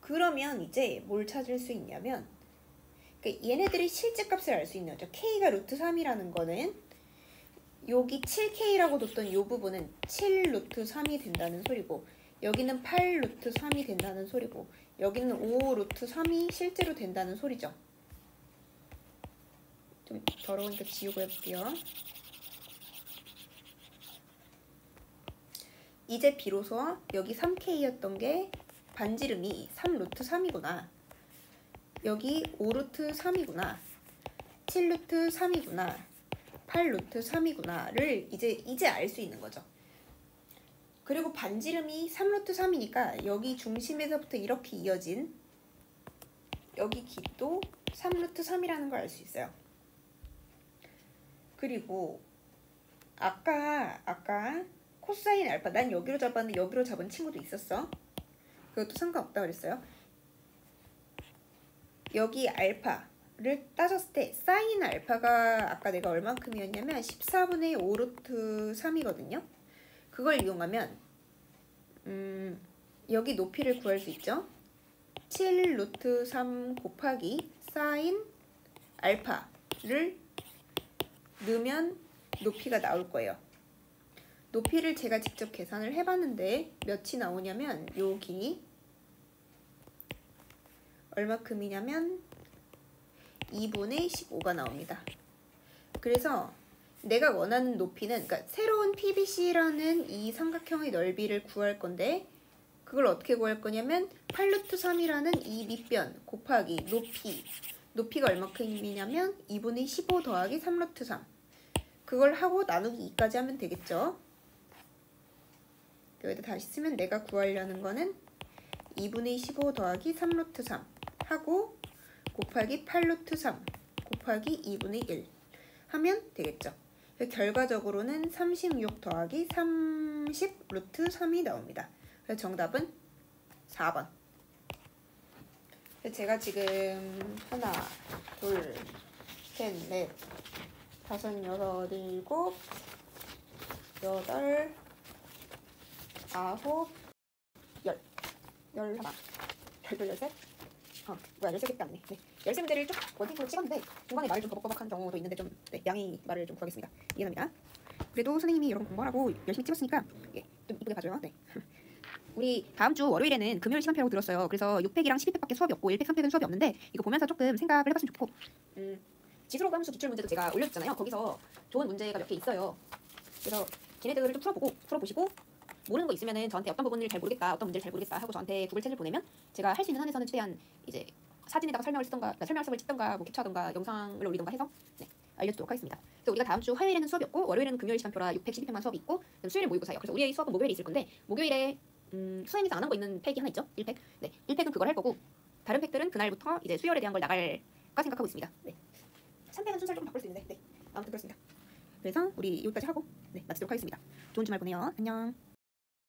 그러면 이제 뭘 찾을 수 있냐면 그러니까 얘네들이 실제 값을 알 수 있는 거죠. K가 루트 3이라는 거는 여기 7K라고 뒀던 이 부분은 7 루트 3이 된다는 소리고 여기는 8 루트 3이 된다는 소리고 여기는 5 루트 3이 실제로 된다는 소리죠. 좀 더러우니까 지우고 해볼게요. 이제 비로소 여기 3K였던 게 반지름이 3 루트 3이구나. 여기 5 루트 3이구나. 7 루트 3이구나. 8 루트 3이구나를 이제 알 수 있는 거죠. 그리고 반지름이 3 루트 3이니까 여기 중심에서부터 이렇게 이어진 여기 길이도 3 루트 3이라는 걸 알 수 있어요. 그리고 아까 코사인 알파 난 여기로 잡았는데 여기로 잡은 친구도 있었어. 그것도 상관없다 그랬어요. 여기 알파를 따졌을 때 사인 알파가 아까 내가 얼만큼이었냐면 14분의 5 루트 3이거든요. 그걸 이용하면 여기 높이를 구할 수 있죠. 7 루트 3 곱하기 사인 알파를 넣으면 높이가 나올 거예요. 높이를 제가 직접 계산을 해봤는데 몇이 나오냐면 여기 얼마큼이냐면 2분의 15가 나옵니다. 그래서 내가 원하는 높이는 그러니까 새로운 PBC라는 이 삼각형의 넓이를 구할 건데 그걸 어떻게 구할 거냐면 8루트 3이라는 이 밑변 곱하기 높이가 얼마큼이냐면 2분의 15 더하기 3루트 3 그걸 하고 나누기 2까지 하면 되겠죠. 여기다 다시 쓰면 내가 구하려는 거는 2분의 15 더하기 3루트 3 하고 곱하기 8루트 3 곱하기 2분의 1 하면 되겠죠. 결과적으로는 36 더하기 30 루트 3이 나옵니다. 그래서 정답은 4번. 제가 지금 하나, 둘, 셋, 넷, 다섯, 여섯, 일곱, 여덟, 아홉, 열하나, 열셋, 뭐야 13개밖에 안 돼. 네. 13개를 쭉 원테이프로 찍었는데 중간에 말을 좀 버벅버벅한 경우도 있는데 좀 양해 말을 좀 구하겠습니다. 이해합니다. 그래도 선생님이 여러분 공부하라고 열심히 찍었으니까 좀 이쁘게 봐줘요. 네. 우리 다음 주 월요일에는 금요일 시간표라고 들었어요. 그래서 6팩이랑 12팩밖에 수업이 없고 1팩, 3팩은 수업이 없는데 이거 보면서 조금 생각을 해봤으면 좋겠고 지수로그 함수 기출 문제도 제가 올려줬잖아요. 거기서 좋은 문제가 몇 개 있어요. 그래서 걔네들을 좀 풀어보시고 모르는 거 있으면은 저한테 어떤 부분을 잘 모르겠다, 어떤 문제를 잘 모르겠다 하고 저한테 구글 챗을 보내면 제가 할 수 있는 한에서는 최대한 이제 사진에다가 설명을 쓰던가, 설명서를 찍던가, 뭐 캡처하던가, 영상을 올리던가 해서 알려주도록 하겠습니다. 그래서 우리가 다음 주 화요일에는 수업이 없고 월요일에는 금요일 시간표라 6팩, 12팩만 수업이 있고 수요일 모의고사예요. 그래서 우리의 수업은 목요일에 있을 건데 목요일에 수행해서 안 한 거 있는 팩이 하나 있죠? 1팩. 네, 1팩은 그걸 할 거고 다른 팩들은 그날부터 이제 수요일에 대한 걸 나갈까 생각하고 있습니다. 네. 3팩은 순서를 조금 바꿀 수 있는데 아무튼 그렇습니다. 그래서 우리 여기까지 하고 마치도록 하겠습니다. 좋은 주말 보내요. 안녕.